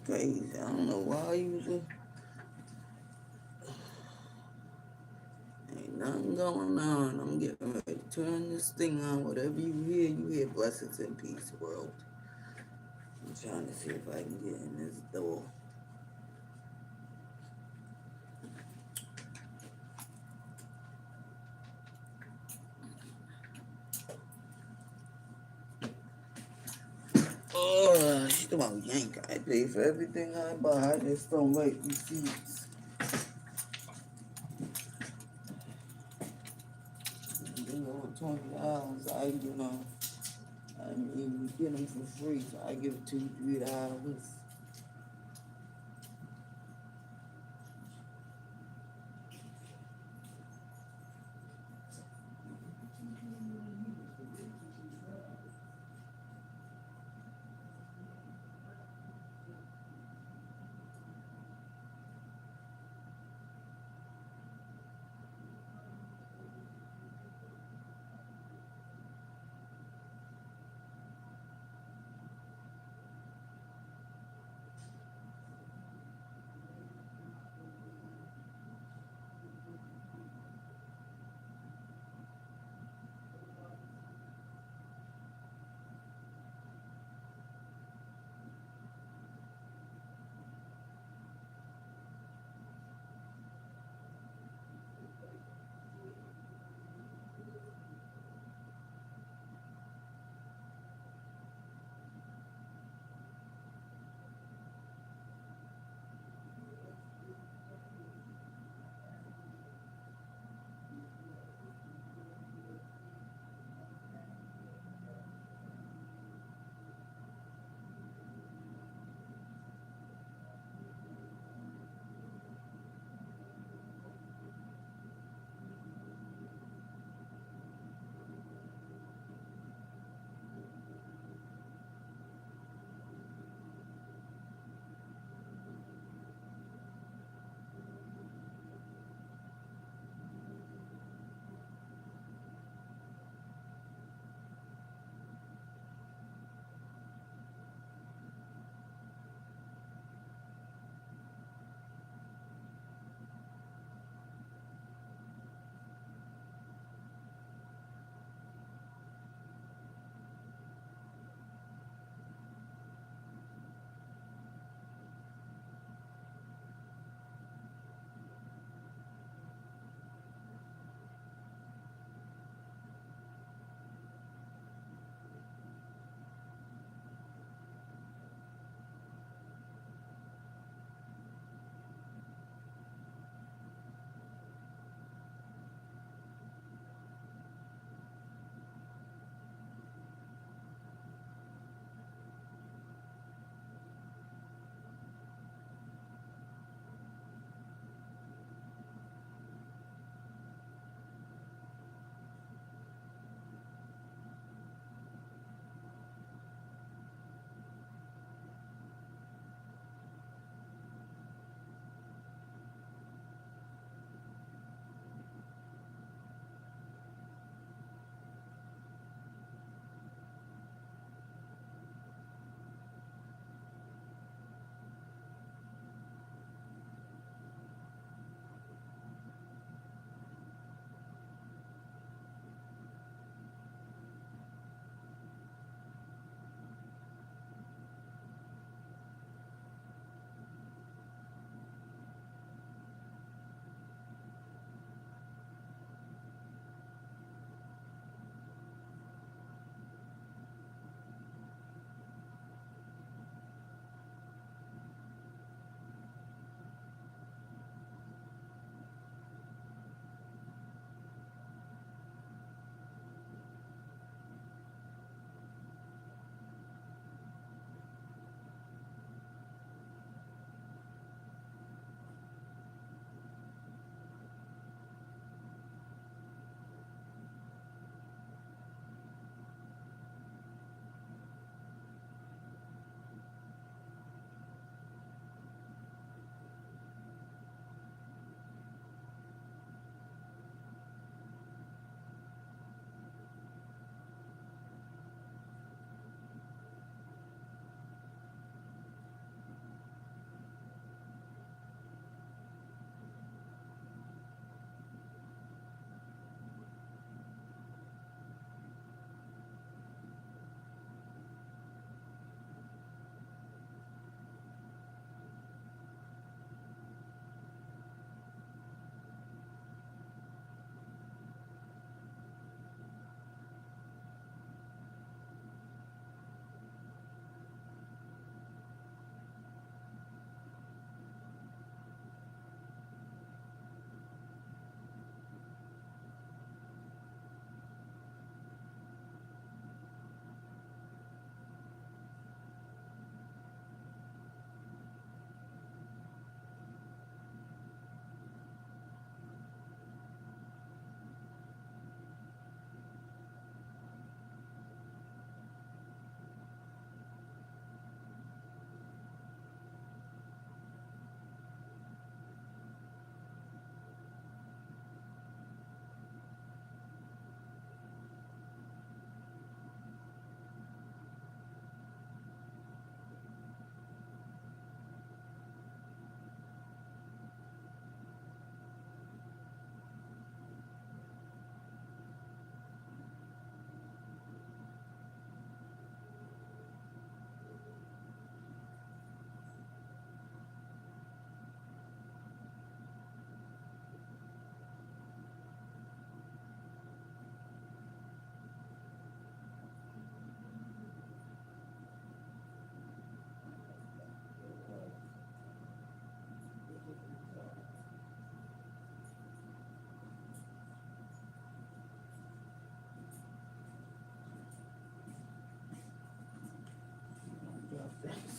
crazy. I don't know why you just ain't nothing going on. I'm getting ready to turn this thing on. Whatever you hear blessings and peace, world. I'm trying to see if I can get in this door. Oh, shit about yank. I pay for everything I buy. I just don't write receipts. $20. I mean, we get them for free, so I give $2, $3.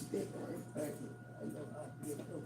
stick right back. I know I get those.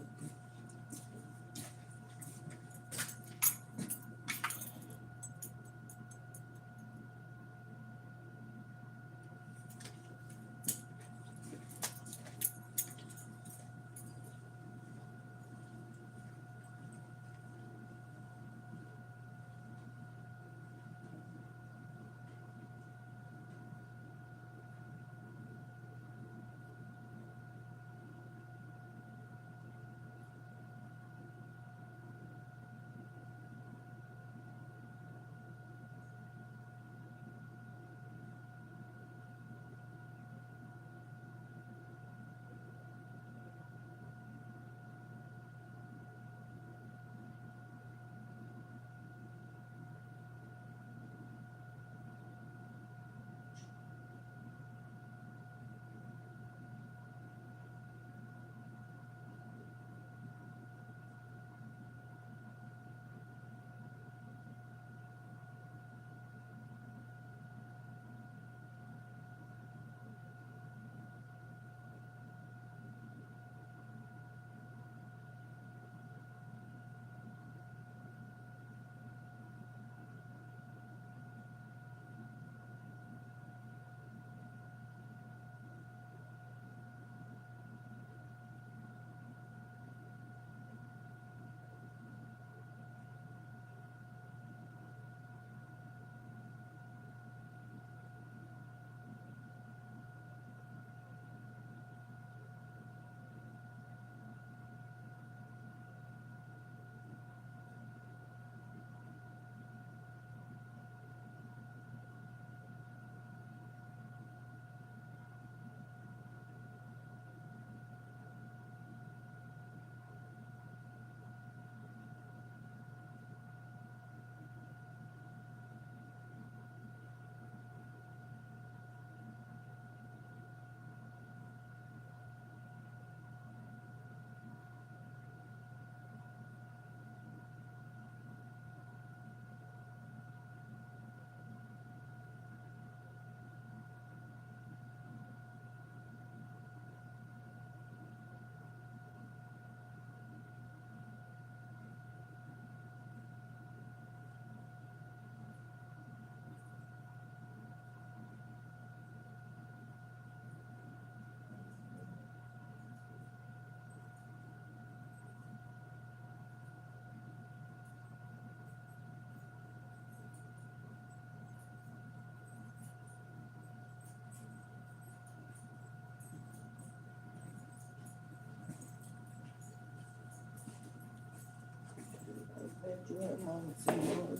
I bet you have moments in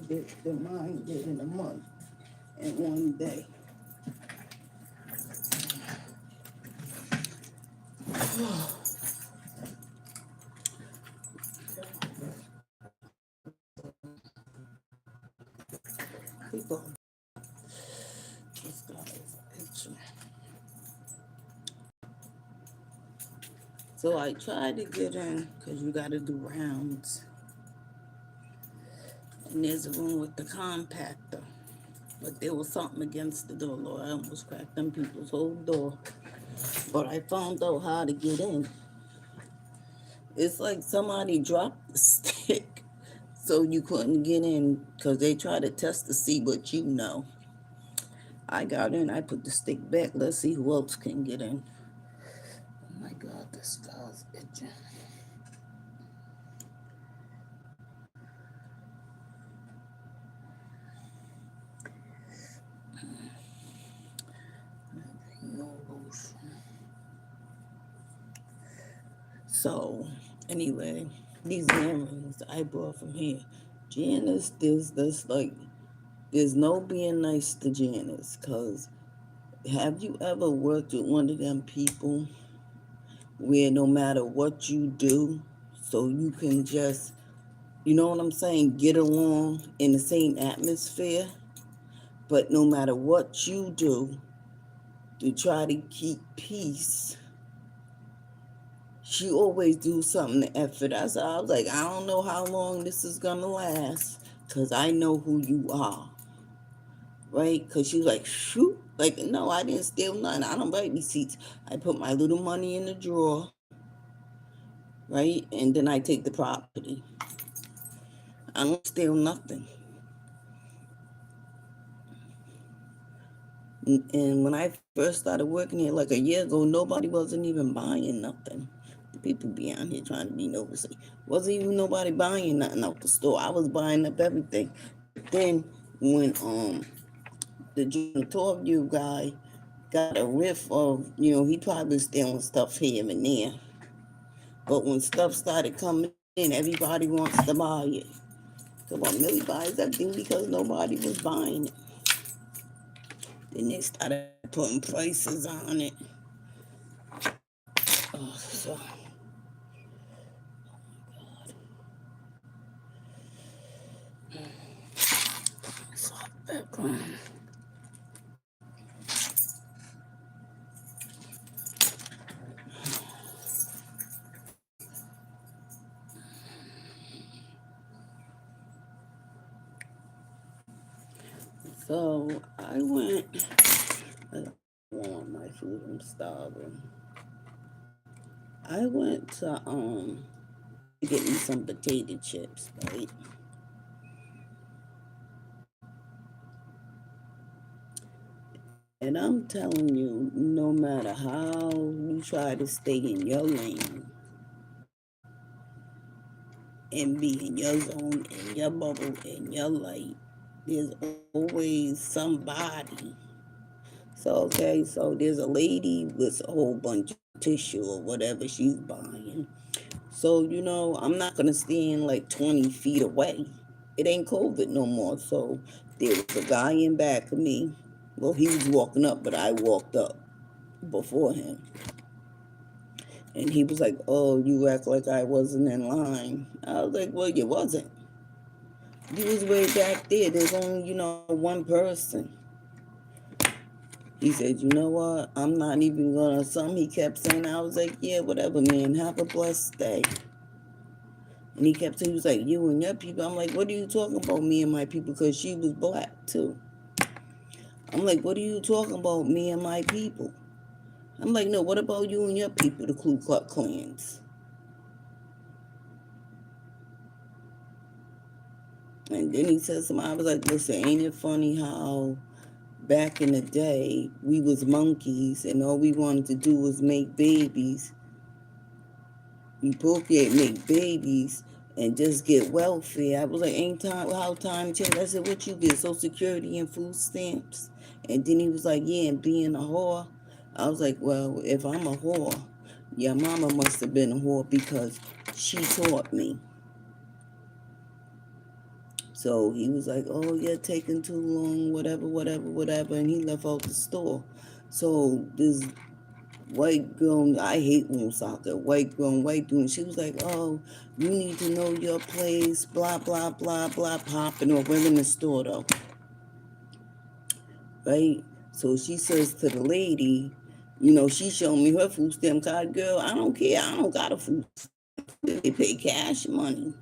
your than mine did in a month and one day. People, this guy is itching. So I tried to get in because you got to do rounds. And there's a room with the compactor. But there was something against the door, Lord. I almost cracked them people's whole door. But I found out how to get in. It's like somebody dropped the stick so you couldn't get in because they tried to test to see what you know. I got in. I put the stick back. Let's see who else can get in. Oh my God, this guy's itching. No ocean. So, anyway, these earrings I bought from here. Janice, there's no being nice to Janice, because have you ever worked with one of them people where no matter what you do, so you can just, you know what I'm saying, get along in the same atmosphere, but no matter what you do to try to keep peace, she always do something to effort. I was like, I don't know how long this is gonna last, because I know who you are, right? Because she was like, shoot. Like, no, I didn't steal nothing. I don't write receipts. I put my little money in the drawer, right? And then I take the property. I don't steal nothing. And when I first started working here like a year ago, nobody wasn't even buying nothing. The people be out here trying to be nosy. Wasn't even nobody buying nothing out the store. I was buying up everything. But then when the janitorial guy got a whiff of, he probably stealing stuff here and there. But when stuff started coming in, everybody wants to buy it. So what Millie buys everything because nobody was buying it. Then they started putting prices on it. Oh, so soft background. So I went. I don't want my food. I'm starving. I went to get me some potato chips, right? And I'm telling you, no matter how you try to stay in your lane and be in your zone, in your bubble, in your light, there's always somebody. So okay, so there's a lady with a whole bunch of tissue or whatever she's buying. So, I'm not gonna stand like 20 feet away. It ain't COVID no more. So there was a guy in back of me. Well, he was walking up, but I walked up before him. And he was like, "Oh, you act like I wasn't in line." I was like, "Well, you wasn't. You was way back there. There's only, one person." He said, "You know what? I'm not even gonna." Something he kept saying. I was like, "Yeah, whatever, man. Have a blessed day." And he was like, "You and your people." I'm like, "What are you talking about, me and my people?" Because she was black too. I'm like, "What are you talking about, me and my people?" I'm like, "No, what about you and your people, the Ku Klux Klans?" And then he said something. I was like, "Listen, ain't it funny how back in the day we was monkeys and all we wanted to do was make babies, we procreate, make babies, and just get welfare." I was like, "Ain't time how time changed?" I said, "What you get? Social Security and food stamps?" And then he was like, "Yeah, and being a whore." I was like, "Well, if I'm a whore, your mama must have been a whore because she taught me." So he was like, "Oh, you're taking too long, whatever, whatever, whatever," and he left out the store. So this white girl, I hate Woonsocket, white girl, white dude, she was like, "Oh, you need to know your place, blah, blah, blah, blah," popping or we're in the store though, right? So she says to the lady, she showed me her food stamp card. "Girl, I don't care. I don't got a food stamp. They pay cash money.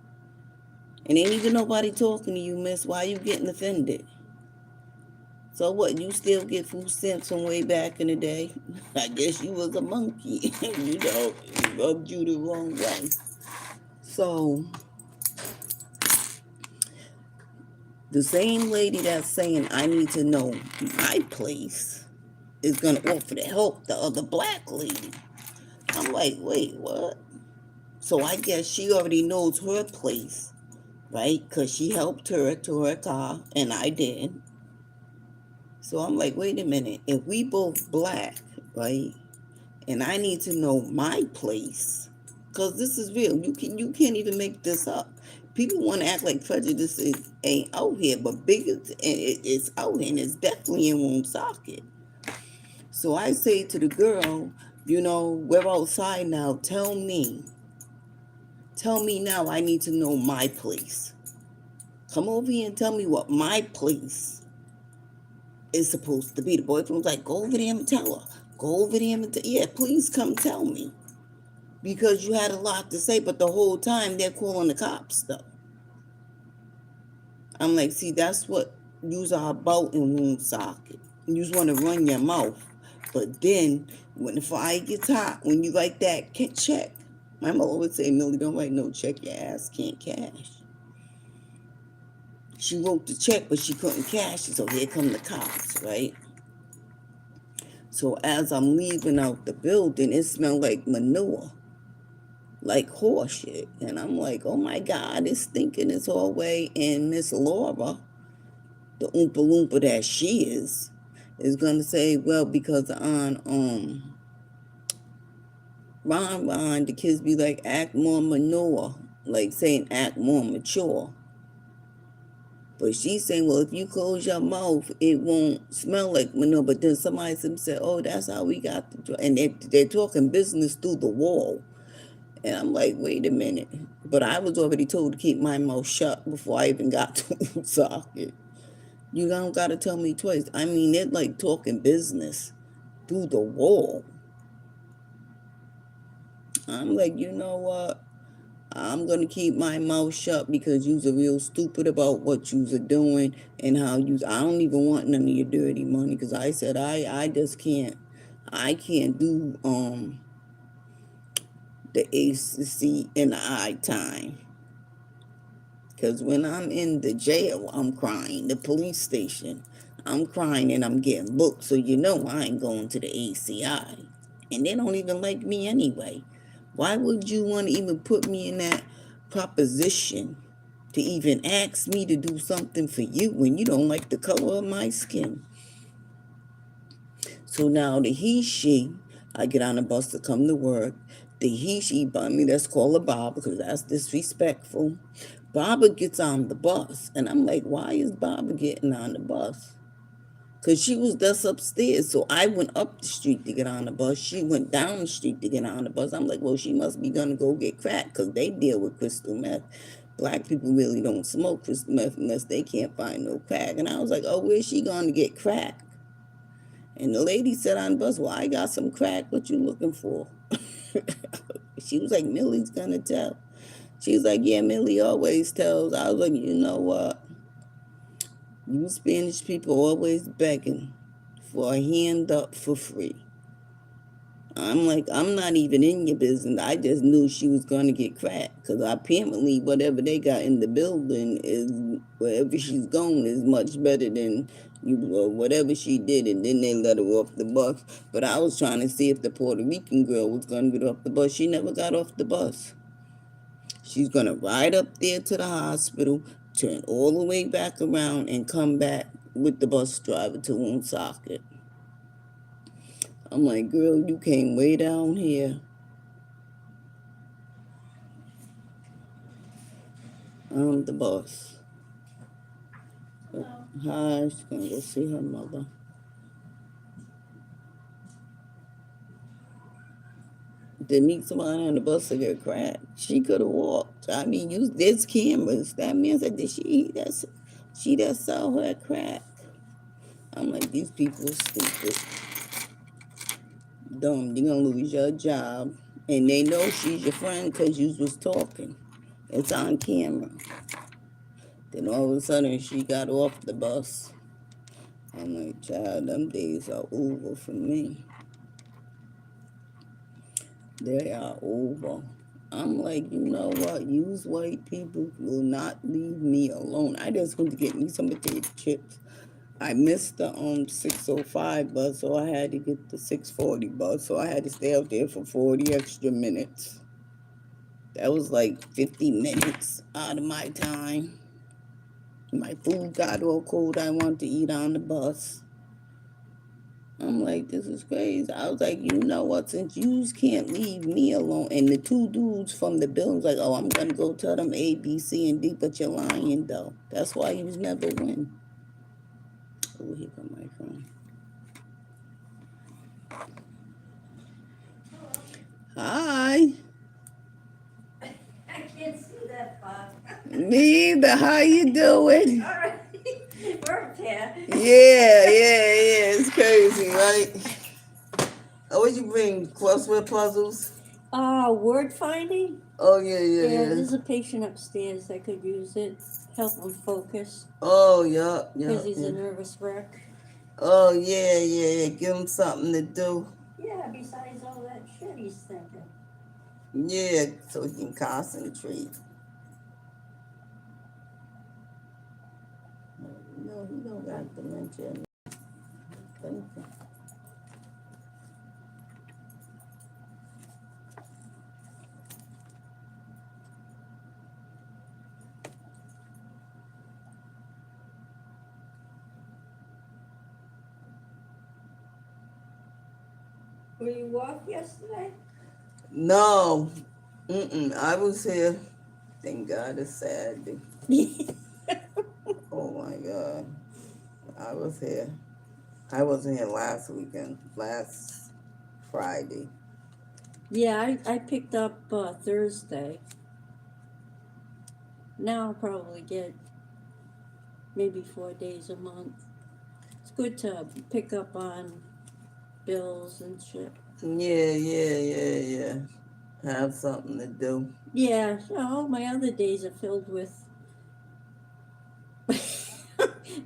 And ain't even nobody talking to you, miss. Why you getting offended? So what, you still get food stamps from way back in the day? I guess you was a monkey. It rubbed you the wrong way." So the same lady that's saying I need to know my place is gonna offer to help the other black lady. I'm like, wait, what? So I guess she already knows her place, right? Because she helped her to her car, and I did. So I'm like, wait a minute. If we both black, right? And I need to know my place, because this is real. You can't even make this up. People want to act like prejudice ain't out here, but it's out here, and it's definitely in Woonsocket. So I say to the girl, we're outside now. Tell me now. I need to know my place. Come over here and tell me what my place is supposed to be. The boyfriend was like, "Go over there and tell her. Go over there and yeah, please come tell me." Because you had a lot to say, but the whole time they're calling the cops, though. I'm like, see, that's what use our boat in wound socket. You just want to run your mouth. But then, when the fire gets hot, when you write that check, my mother always say, Millie, don't write no check, your ass can't cash. She wrote the check, but she couldn't cash it, so here come the cops, right? So as I'm leaving out the building, it smelled like manure, like horse shit. And I'm like, oh my God, it's stinking this hallway. And Miss Laura, the Oompa Loompa that she is gonna say, well, because on Ron, the kids be like, act more manure, like saying act more mature. But she's saying, well, if you close your mouth, it won't smell like manure. But then somebody said, oh, that's how we got the, and they're talking business through the wall. And I'm like, wait a minute. But I was already told to keep my mouth shut before I even got to the socket. You don't got to tell me twice. I mean, they're like talking business through the wall. I'm like, you know what? I'm going to keep my mouth shut because you're real stupid about what you're doing and how you, I don't even want none of your dirty money because I said I just can't, I can't do the ACC in the I time. Because when I'm in the jail, I'm crying. The police station, I'm crying and I'm getting booked. So you know I ain't going to the ACI. And they don't even like me anyway. Why would you want to even put me in that proposition to even ask me to do something for you when you don't like the color of my skin? So now the he, she, I get on the bus to come to work. The he, she, by me, let's call her Bob because that's disrespectful. Baba gets on the bus. And I'm like, why is Baba getting on the bus? Because she was just upstairs. So I went up the street to get on the bus. She went down the street to get on the bus. I'm like, well, she must be going to go get crack because they deal with crystal meth. Black people really don't smoke crystal meth unless they can't find no crack. And I was like, oh, where's she going to get crack? And the lady said on the bus, well, I got some crack. What you looking for? She was like, Millie's going to tell. She was like, yeah, Millie always tells. I was like, you know what? You Spanish people always begging for a hand up for free. I'm like, I'm not even in your business. I just knew she was going to get cracked because apparently whatever they got in the building is, wherever she's going is much better than you or whatever she did. And then they let her off the bus. But I was trying to see if the Puerto Rican girl was going to get off the bus. She never got off the bus. She's going to ride up there to the hospital, turn all the way back around, and come back with the bus driver to Woonsocket. I'm like, girl, you came way down here. I'm the boss. Hi, she's going to go see her mother. To meet somebody on the bus to get cracked. She could have walked. I mean, there's cameras. That man said, did she just saw her crack? I'm like, these people are stupid. Dumb, you're going to lose your job. And they know she's your friend because you was talking. It's on camera. Then all of a sudden, she got off the bus. I'm like, child, them days are over for me. They are over. I'm like, you know what? Use white people will not leave me alone. I just went to get me some potato chips. I missed the 6:05 bus, so I had to get the 6:40 bus. So I had to stay out there for 40 extra minutes. That was like 50 minutes out of my time. My food got all cold. I wanted to eat on the bus. I'm like, this is crazy. I was like, you know what? Since you can't leave me alone. And the two dudes from the building's like, oh, I'm going to go tell them A, B, C, and D, but you're lying, though. That's why he was never win. Oh, here come my friend. Hi. I can't see that far. Me either. How you doing? All right. We're up here. Yeah. It's crazy, right? Oh, what you bring? Crossword puzzles? Word finding? Oh, yeah. There's a patient upstairs that could use it. help him focus Oh, yup, because yup, he's a yeah. nervous wreck. Oh, yeah, yeah, yeah. Give him something to do. Yeah, besides all that shit he's thinking. Yeah, so he can concentrate. No, he don't got dementia. Thank you. Were you off yesterday? No, I was here. Thank God it's Saturday. Oh my God, I was here. I wasn't here last weekend, last Friday. Yeah, I picked up Thursday. Now I'll probably get maybe 4 days a month. It's good to pick up on bills and shit. Yeah, yeah, yeah, yeah. Have something to do. Yeah, all my other days are filled with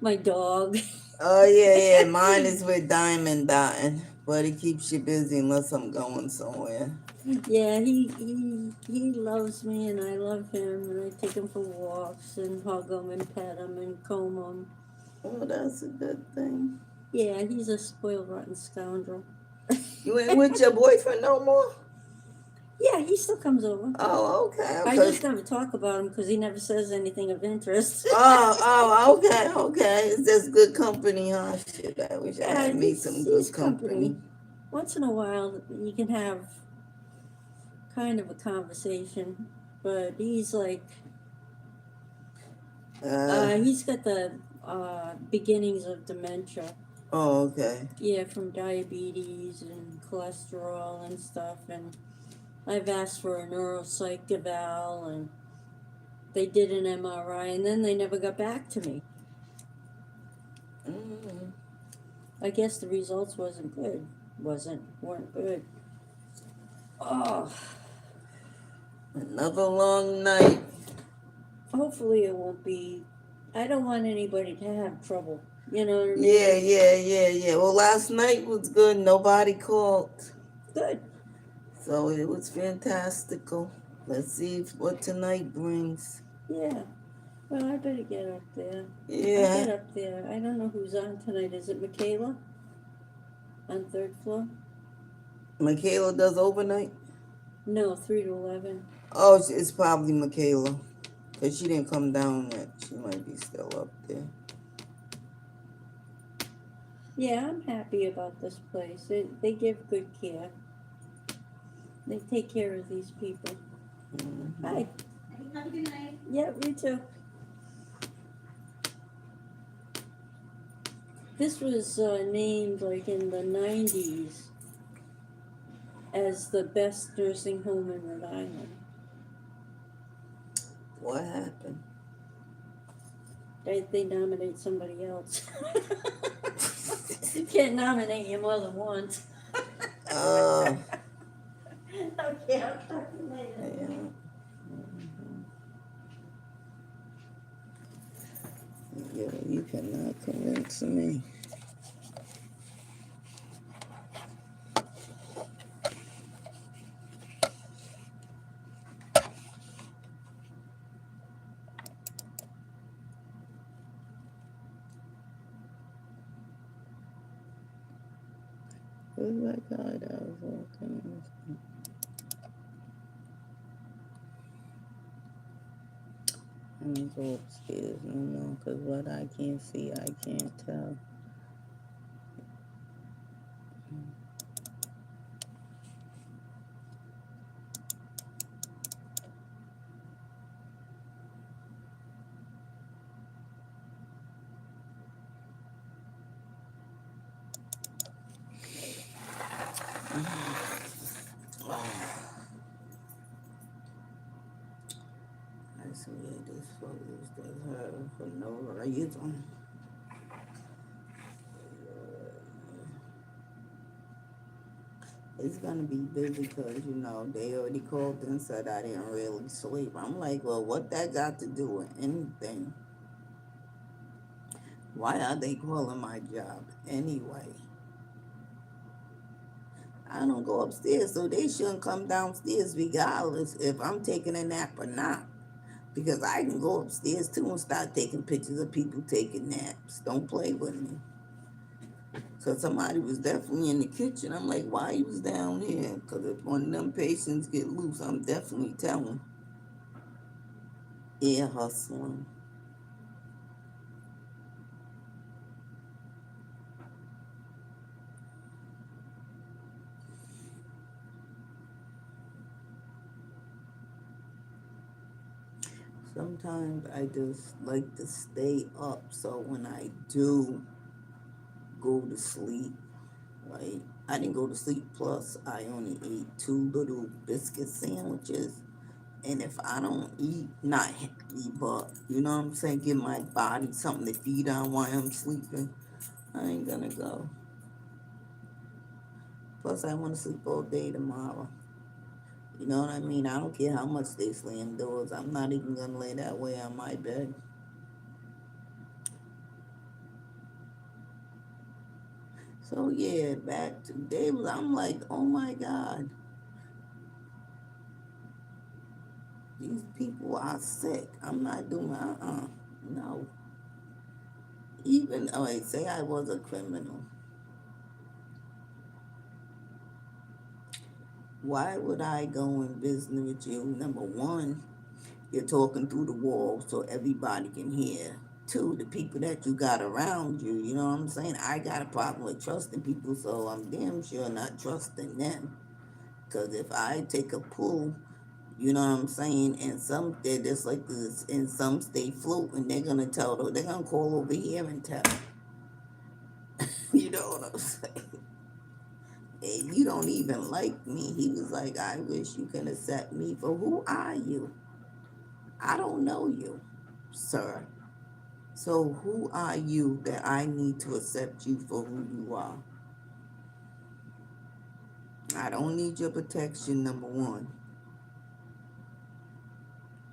my dog. Oh yeah, yeah. Mine is with Diamond Dotting, but it keeps you busy unless I'm going somewhere. Yeah, he loves me and I love him and I take him for walks and hug him and pet him and comb him. Oh, that's a good thing. Yeah, he's a spoiled rotten scoundrel. You ain't with your boyfriend no more? Yeah, he still comes over. Oh, okay. I Okay. just never talk about him because he never says anything of interest. Oh, okay, okay. It's just good company, huh? Shit, I wish I Yeah, had made some he's good company. company. Once in a while, you can have kind of a conversation, but he's like, he's got the beginnings of dementia. Oh, okay. Yeah, from diabetes and cholesterol and stuff. And I've asked for a neuropsych eval, and they did an MRI, and then they never got back to me. Mm. I guess the results weren't good. Oh, Another long night. hopefully it won't be. I don't want anybody to have trouble. You know what I mean? Yeah, yeah, yeah, yeah. Well, last night was good. Nobody called. Good. So it was fantastical. Let's see what tonight brings. Yeah. Well, I better get up there. Yeah. I get up there. I don't know who's on tonight. Is it Michaela? On third floor? Michaela does overnight? No, 3 to 11. Oh, it's probably Michaela. Because she didn't come down yet. She might be still up there. Yeah, I'm happy about this place. They give good care. They take care of these people. Mm-hmm. Hi. Have a good night. Yeah, you too. This was named like in the 90s as the best nursing home in Rhode Island. What happened? They nominate somebody else. You can't nominate you more than once. Oh. Okay, I'll talk to you later. Yeah. Mm-hmm. Yeah, you cannot convince me. Who's that guy that was walking? I'm gonna go upstairs no more, because what I can't see, I can't tell. I swear this photos does her for no reason. It's gonna be busy because they already called and said I didn't really sleep. I'm like, well, what that got to do with anything? Why are they calling my job anyway? I don't go upstairs, so they shouldn't come downstairs regardless if I'm taking a nap or not. Because I can go upstairs too and start taking pictures of people taking naps. Don't play with me. So somebody was definitely in the kitchen. I'm like, why you was down here? Because if one of them patients get loose, I'm definitely telling. Ear hustling. Sometimes I just like to stay up so when I do go to sleep, right? I didn't go to sleep, plus I only ate two little biscuit sandwiches. And if I don't eat, not heavy, but you know what I'm saying, give my body something to feed on while I'm sleeping, I ain't gonna go. Plus, I want to sleep all day tomorrow. You know what I mean? I don't care how much they slam doors. I'm not even gonna lay that way on my bed. So yeah, back to David. I'm like, oh my God, these people are sick. I'm not doing no. Even say I was a criminal. Why would I go and visit with you? Number one, you're talking through the wall so everybody can hear. Two, the people that you got around you, you know what I'm saying? I got a problem with trusting people, so I'm damn sure not trusting them. Because if I take a pull, you know what I'm saying, and some they're just like this, and some stay floating, they're gonna call over here and tell. You know what I'm saying? And you don't even like me. He was like, I wish you can accept me for who are you? I don't know you, sir. So who are you that I need to accept you for who you are? I don't need your protection, number one.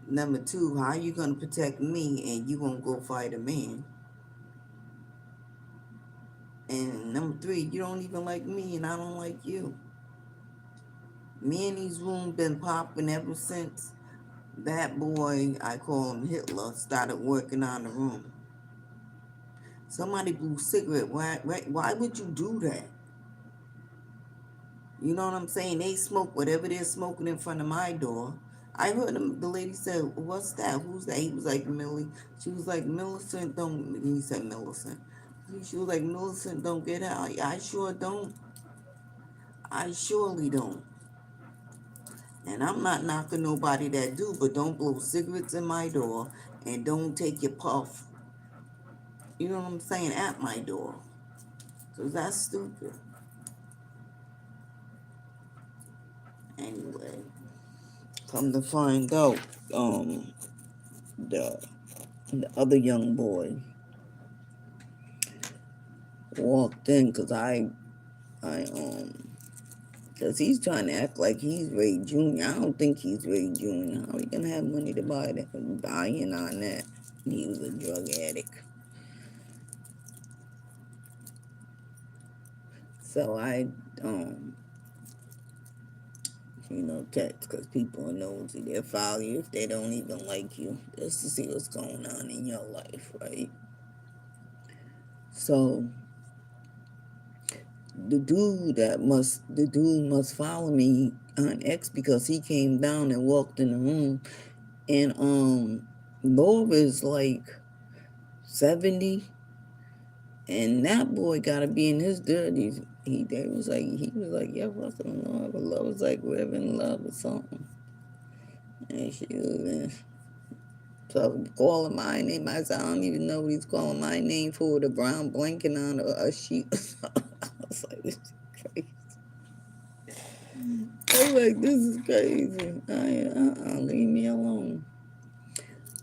Number two, how are you gonna protect me and you won't go fight a man? And number three, you don't even like me and I don't like you. Me and these rooms been popping ever since that boy, I call him Hitler, started working on the room. Somebody blew a cigarette. Why would you do that? You know what I'm saying? They smoke whatever they're smoking in front of my door. I heard the lady said, what's that? Who's that? He was like, Millie. She was like, Millicent, don't. He said, Millicent. She was like, Millicent, don't get out. I sure don't. I surely don't. And I'm not knocking nobody that do, but don't blow cigarettes in my door and don't take your puff, you know what I'm saying, at my door. So that's stupid. Anyway, come to find out, the the other young boy walked in because he's trying to act like he's Ray Jr. I don't think he's Ray Jr. How he gonna have money to buy that? Buying on that? He was a drug addict. So I, um, text because people are nosy. They'll follow you if they don't even like you, just to see what's going on in your life, right? So the dude must follow me on X because he came down and walked in the room, and Laura's like 70, and that boy gotta be in his 30s. He was like, yeah, what's in love? Love was like we're in love or something. And she was in. So calling my name, I said, I don't even know what he's calling my name for, the brown blanket on a sheet. I was like, this is crazy. I was like, this is crazy. Leave me alone.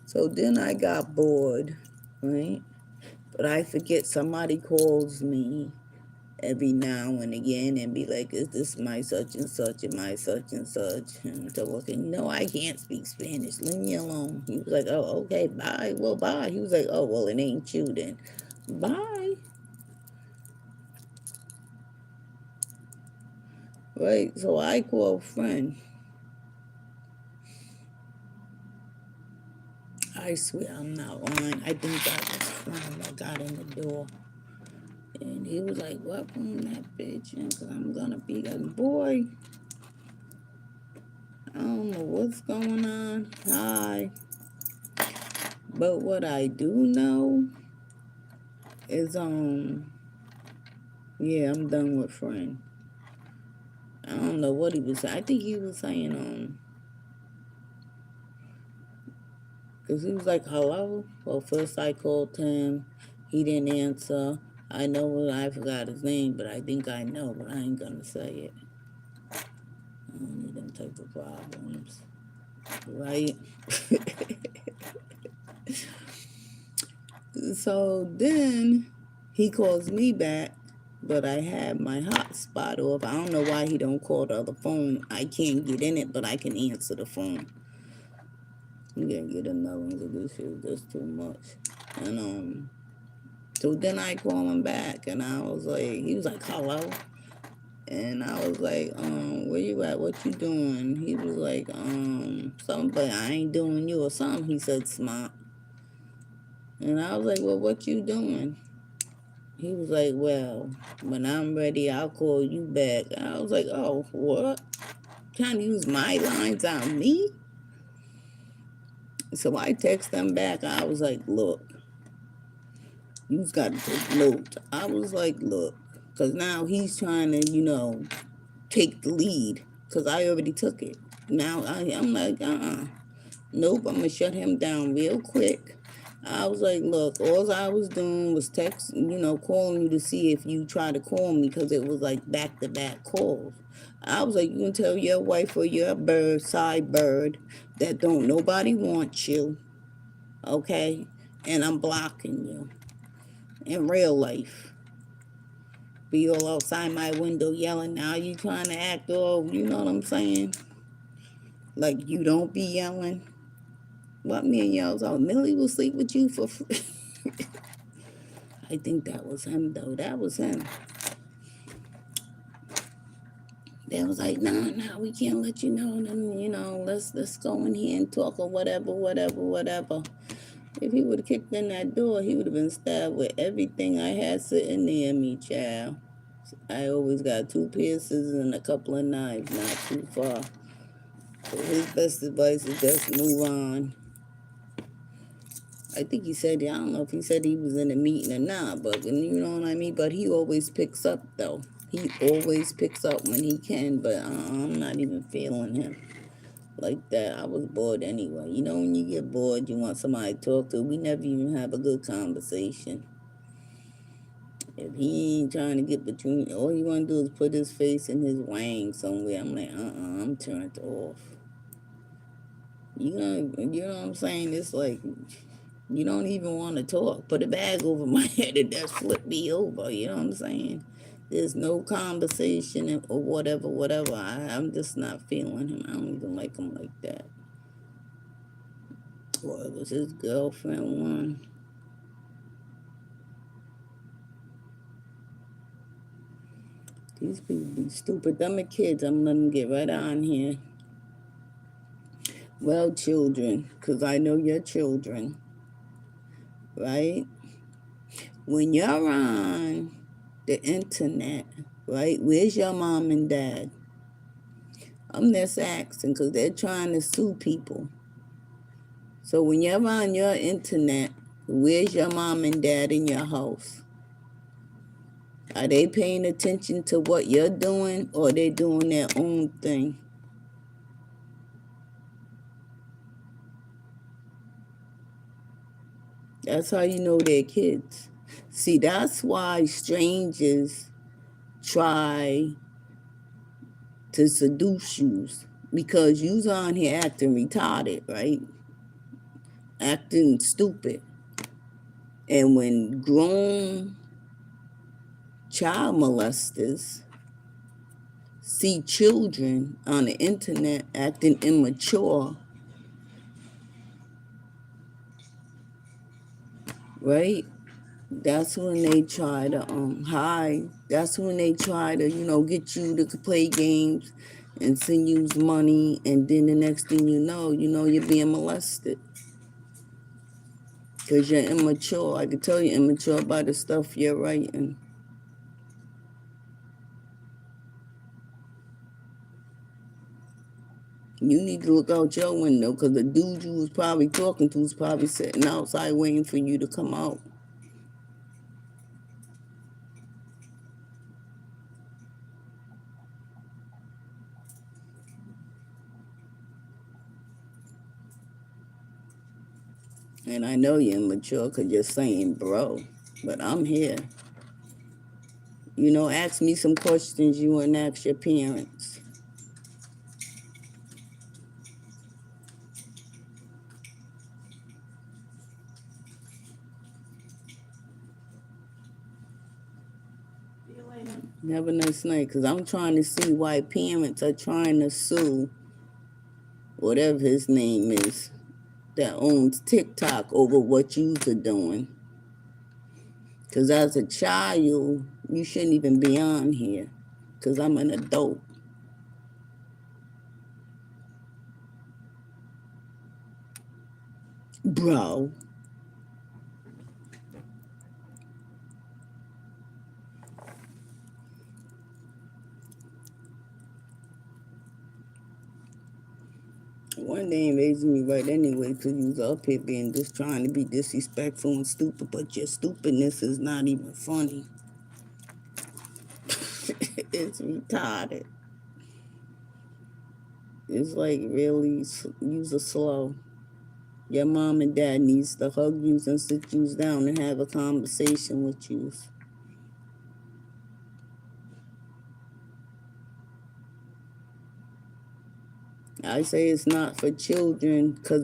So then I got bored, right? But I forget somebody calls me every now and again and be like, is this my such and such and my such and such? And so looking, no, I can't speak Spanish. Leave me alone. He was like, oh, okay, bye. Well, bye. He was like, oh, well, it ain't you then. Bye. Right. So I call a friend. I swear I'm not lying. I think that was friend that got in the door. And he was like, welcome that bitch in, because I'm going to be like, boy, I don't know what's going on. Hi. But what I do know is, yeah, I'm done with friend. I don't know what he was saying. I think he was saying, because he was like, hello? Well, first I called him. He didn't answer. I know I forgot his name, but I think I know, but I ain't gonna say it. I don't need them type of problems. Right? So then he calls me back, but I had my hotspot off. I don't know why he don't call the other phone. I can't get in it, but I can answer the phone. I'm gonna get another one because this shit is just too much. And so then I call him back, and I was like, he was like, hello. And I was like, where you at? What you doing? He was like, something, but I ain't doing you or something. He said, smart. And I was like, well, what you doing? He was like, well, when I'm ready, I'll call you back. And I was like, oh, what? Trying to use my lines on me? So I text him back. I was like, look, you've got to take notes. I was like, look, because now he's trying to, take the lead because I already took it. Now I'm like, nope, I'm going to shut him down real quick. I was like, look, all I was doing was calling you to see if you try to call me because it was like back-to-back calls. I was like, you can tell your wife or your side bird that don't nobody want you, okay? And I'm blocking you in real life. Be all outside my window yelling, now you trying to act all, you know what I'm saying? Like, you don't be yelling. What me and y'all was all, Millie will sleep with you for free. I think that was him, though. That was him. They was like, nah, we can't let you know. And, let's go in here and talk or whatever. If he would have kicked in that door, he would have been stabbed with everything I had sitting near me, child. I always got 2 piercings and a couple of knives, not too far. So his best advice is just move on. I think he said, I don't know if he said he was in a meeting or not, but you know what I mean? But he always picks up, though. He always picks up when he can, but I'm not even feeling him like that. I was bored anyway. You know, when you get bored, you want somebody to talk to. We never even have a good conversation. If he ain't trying to get between, all he want to do is put his face in his wang somewhere. I'm like, I'm turned off. You know what I'm saying? It's like, you don't even want to talk. Put a bag over my head and just flip me over. You know what I'm saying? There's no conversation or whatever. I'm just not feeling him. I don't even like him like that. Or it was his girlfriend one. These people be stupid. Them are kids. I'm letting them get right on here. Well, children, because I know you're children, right? When you're on the internet, right? Where's your mom and dad? I'm just asking because they're trying to sue people. So when you're on your internet, where's your mom and dad in your house? Are they paying attention to what you're doing or are they doing their own thing? That's how you know they're kids. See, that's why strangers try to seduce you because you's on here acting retarded, right? Acting stupid. And when grown child molesters see children on the internet acting immature, right? That's when they try to hide. That's when they try to, get you to play games and send you money, and then the next thing you're being molested. Because you're immature. I can tell you're immature by the stuff you're writing. You need to look out your window, because the dude you was probably talking to is probably sitting outside waiting for you to come out. And I know you're immature because you're saying, bro, but I'm here. Ask me some questions you wouldn't ask your parents. Have a nice night, because I'm trying to see why parents are trying to sue whatever his name is that owns TikTok over what you are doing. Because as a child, you shouldn't even be on here, because I'm an adult. Bro. One day ain't raising me right anyway, because you was up here being just trying to be disrespectful and stupid, but your stupidness is not even funny. It's retarded. It's like really use a slow. Your mom and dad needs to hug you and sit you down and have a conversation with you. I say it's not for children because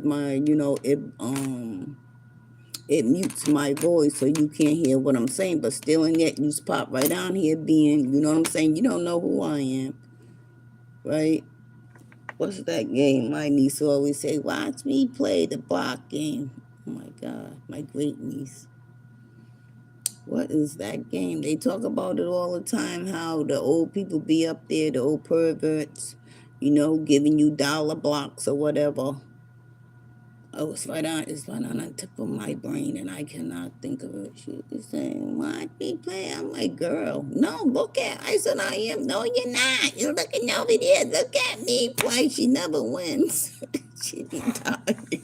it mutes my voice so you can't hear what I'm saying, but still and yet you pop right on here being, you know what I'm saying? You don't know who I am, right? What's that game? My niece always say, watch me play the block game. Oh my God, my great niece. What is that game? They talk about it all the time, how the old people be up there, the old perverts, giving you dollar blocks or whatever. Oh, it's right on the tip of my brain, and I cannot think of it. She is saying, "Watch me play." I'm like, "Girl, no, look at." I said, "I am." No, you're not. You're looking over there. Look at me play. She never wins. She be tired.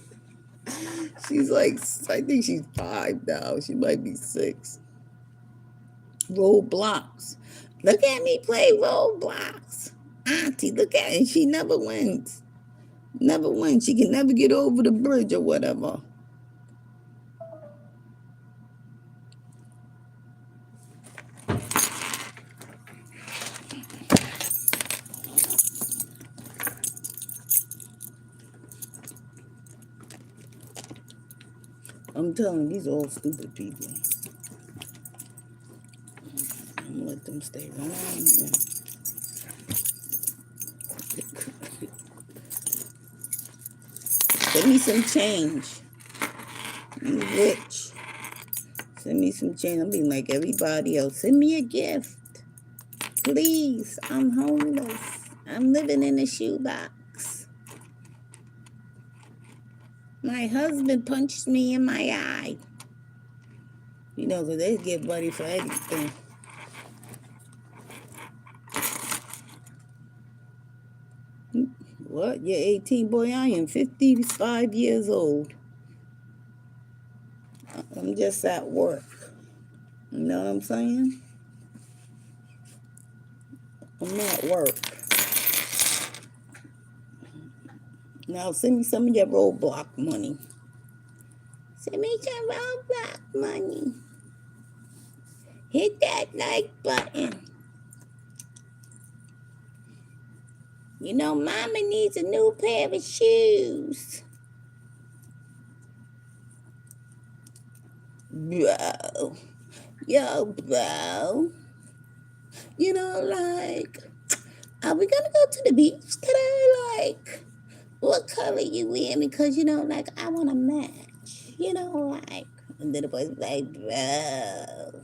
She's like, I think she's 5 now. She might be 6. Roblox. Look at me play Roblox. Auntie, look at it. And she never wins. Never wins. She can never get over the bridge or whatever. I'm telling you, these all stupid people. I'm gonna let them stay right on here. Send me some change. You rich. Send me some change. I'm being like everybody else. Send me a gift. Please. I'm homeless. I'm living in a shoebox. My husband punched me in my eye. Because they get money for anything. What? You're 18? Boy, I am 55 years old. I'm just at work. You know what I'm saying? I'm at work. Now send me some of your Roblox money. Send me some Roblox money. Hit that like button. Mama needs a new pair of shoes. Bro. Yo, bro. You know, like, are we gonna go to the beach today? Like, what color you wearing? Because, you know, like, I want to match. You know, like, and then the boys be like, bro,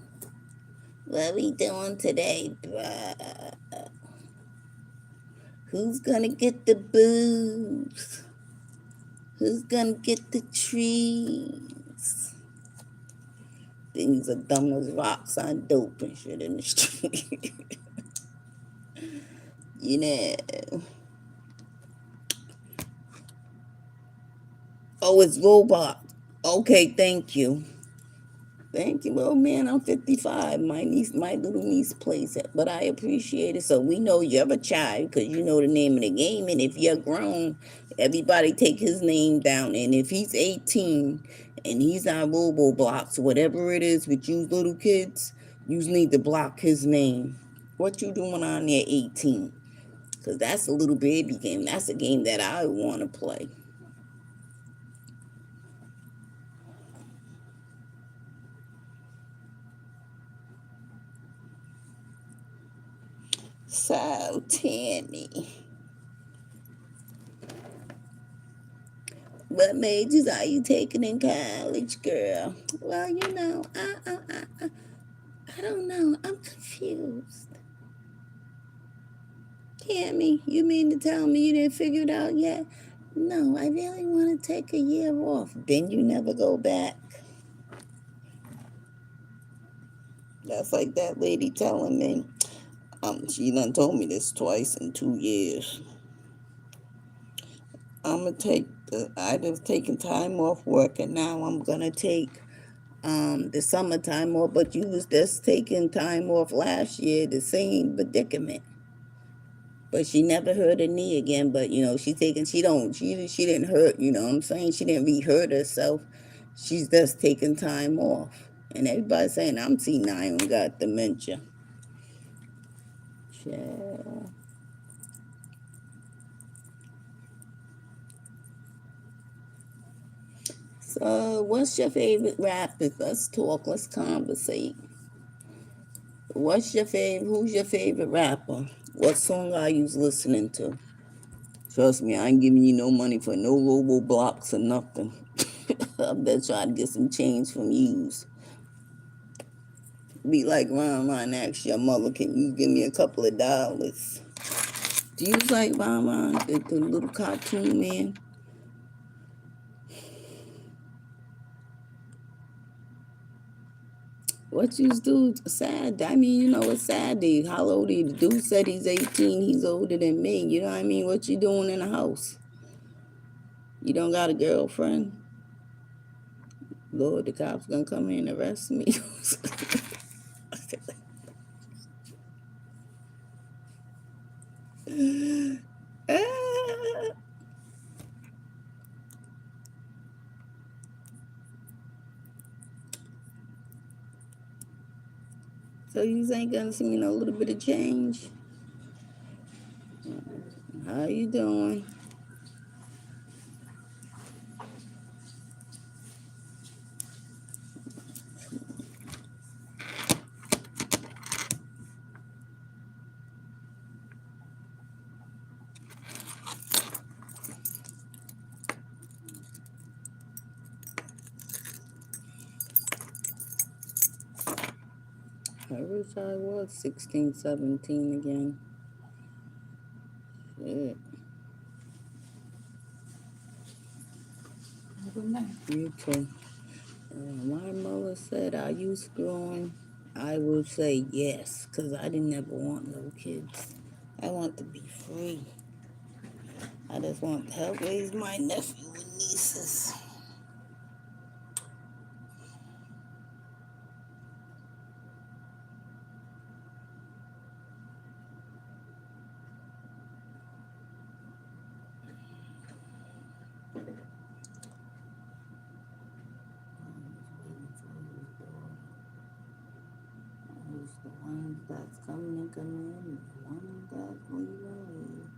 what we doing today, bro? Who's gonna get the booze? Who's gonna get the trees? Things are dumb as rocks on dope and shit in the street. You know. Oh, it's robot. Okay, thank you. Thank you. Well, man, I'm 55. My little niece plays it, but I appreciate it. So we know you're a child because you know the name of the game. And if you're grown, everybody take his name down. And if he's 18 and he's on Roblox, whatever it is with you little kids, you need to block his name. What you doing on there 18? Because that's a little baby game. That's a game that I want to play. So, Tammy, what majors are you taking in college, girl? Well, you know, I don't know. I'm confused. Tammy, you mean to tell me you didn't figure it out yet? No, I really want to take a year off. Then you never go back. That's like that lady telling me. She done told me this twice in 2 years. I was taking time off work, and now I'm gonna take the summertime off. But you was just taking time off last year, the same predicament. But she never hurt her knee again. But you know, she didn't hurt. You know what I'm saying? She didn't really hurt herself. She's just taking time off, and everybody's saying I'm senile and got dementia. Yeah. So, what's your favorite rapper? Let's talk. Let's conversate. Who's your favorite rapper? What song are you listening to? Trust me, I ain't giving you no money for no Roblox or nothing. I'm just trying to get some change from yous. Be like Ron asks your mother, can you give me a couple of dollars? Do you like Ron, the little cartoon man? What you do? Sad. I mean, you know, it's sad. How old are you? The dude said he's 18. He's older than me. You know what I mean? What you doing in the house? You don't got a girlfriend? Lord, the cops gonna come in and arrest me. So you ain't gonna see me no little bit of change? How you doing? I wish I was 16, 17 again. Shit. Good night. You too. My mother said, are you screwing? I would say yes, because I didn't ever want no kids. I want to be free. I just want to help raise my nephew and nieces. There's the ones that's coming and coming in, and the ones that's leaving.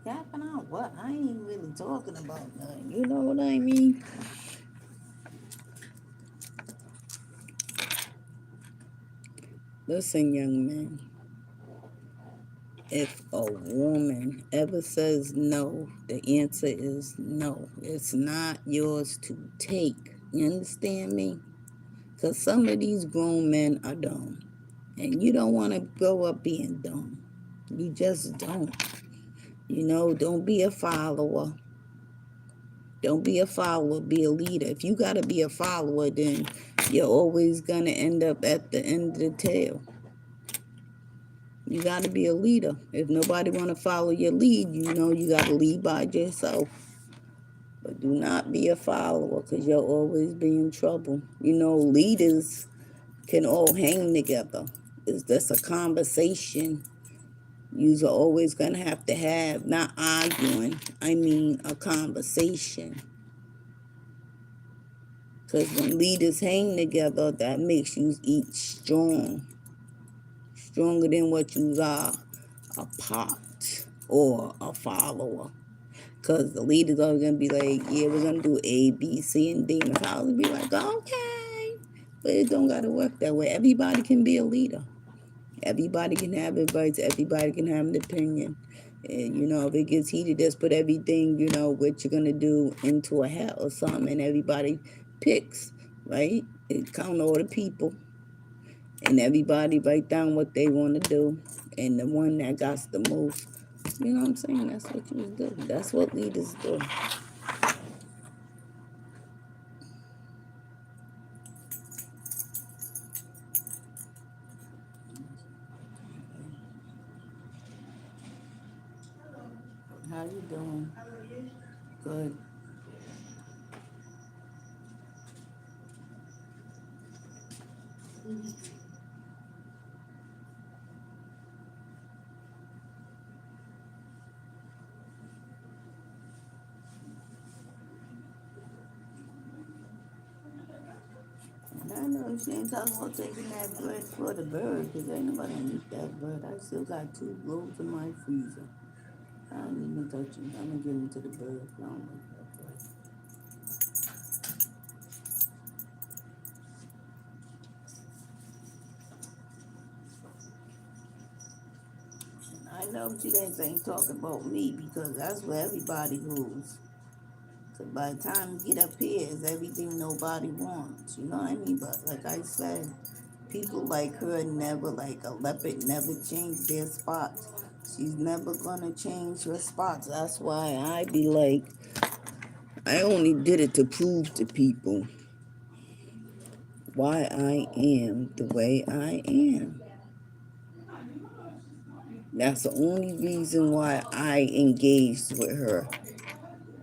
Capping out what? I ain't really talking about nothing. You know what I mean? Listen, young man. If a woman ever says no, the answer is no. It's not yours to take. You understand me? Because some of these grown men are dumb. And you don't want to grow up being dumb. You just don't. Don't be a follower. Don't be a follower, be a leader. If you got to be a follower, then you're always going to end up at the end of the tail. You got to be a leader. If nobody want to follow your lead, you got to lead by yourself. But do not be a follower because you'll always be in trouble. Leaders can all hang together. It's just a conversation you're always going to have, not arguing, I mean a conversation. Because when leaders hang together, that makes you each strong. Stronger than what you are a part or a follower. Because the leaders are going to be like, yeah, we're going to do A, B, C, and D. And the followers be like, okay. But it don't got to work that way. Everybody can be a leader. Everybody can have advice. Everybody can have an opinion. And, if it gets heated, just put everything, what you're going to do into a hat or something. And everybody picks, right? It count all the people. And everybody write down what they want to do. And the one that got the most, you know what I'm saying? That's what you do. That's what leaders do. How you doing? Good. I know she ain't talking about taking that bread for the bird, because ain't nobody gonna eat that bread. I still got 2 loaves in my freezer. I don't even touch them. I'm gonna give them to the bird. I don't like that bread. And I know she ain't talking about me, because that's where everybody goes. So by the time you get up here, it's everything nobody wants. You know what I mean? But like I said, people like her never, like a leopard, never change their spots. She's never gonna change her spots. That's why I be like, I only did it to prove to people why I am the way I am. That's the only reason why I engaged with her.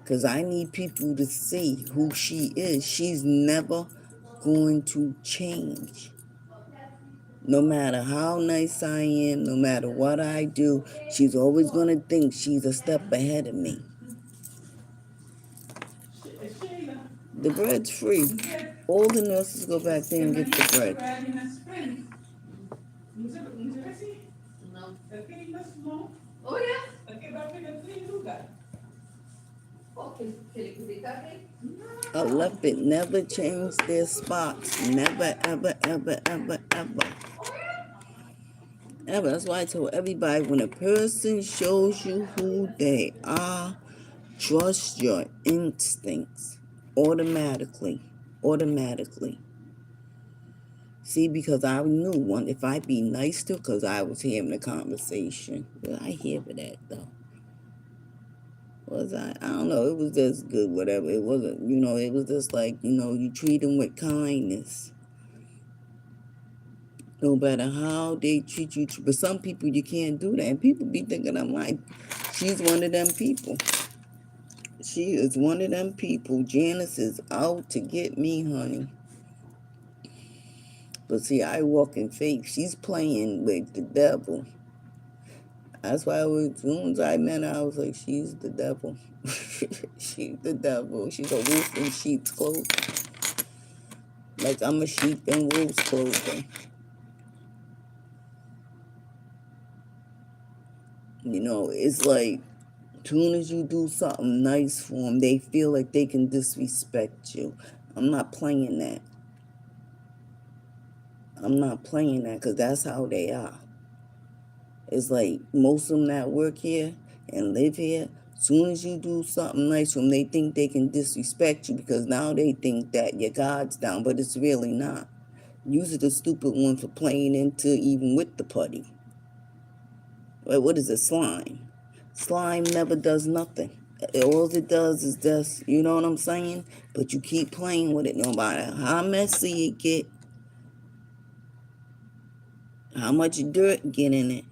Because I need people to see who she is. She's never going to change. No matter how nice I am, no matter what I do, she's always going to think she's a step ahead of me. The bread's free. All the nurses go back there and get the bread. Oh yeah? A leopard never changed their spots. Never, ever, ever, ever, ever. Ever. That's why I tell everybody, when a person shows you who they are, trust your instincts. Automatically. Automatically. See, because I knew one, if I be nice to her, because I was having a conversation. Well, I hear for that, though. Was I don't know. It was just good, whatever. It wasn't, it was just like, you treat them with kindness. No matter how they treat you. But some people, you can't do that. And people be thinking, I'm like, she's one of them people. She is one of them people. Janice is out to get me, honey. But see, I walk in faith. She's playing with the devil. That's why as soon as I met her, I was like, she's the devil. She's the devil. She's a wolf in sheep's clothing. Like I'm a sheep in wolf's clothing. It's like Soon as you do something nice for them, they feel like they can disrespect you. I'm not playing that. I'm not playing that because that's how they are. It's like most of them that work here and live here, soon as you do something nice for them, they think they can disrespect you because now they think that your God's down, but it's really not. You're the stupid one for playing into even with the putty. Like, what is it? Slime. Slime never does nothing. All it does is just, you know what I'm saying? But you keep playing with it no matter how messy it get, how much dirt get in it.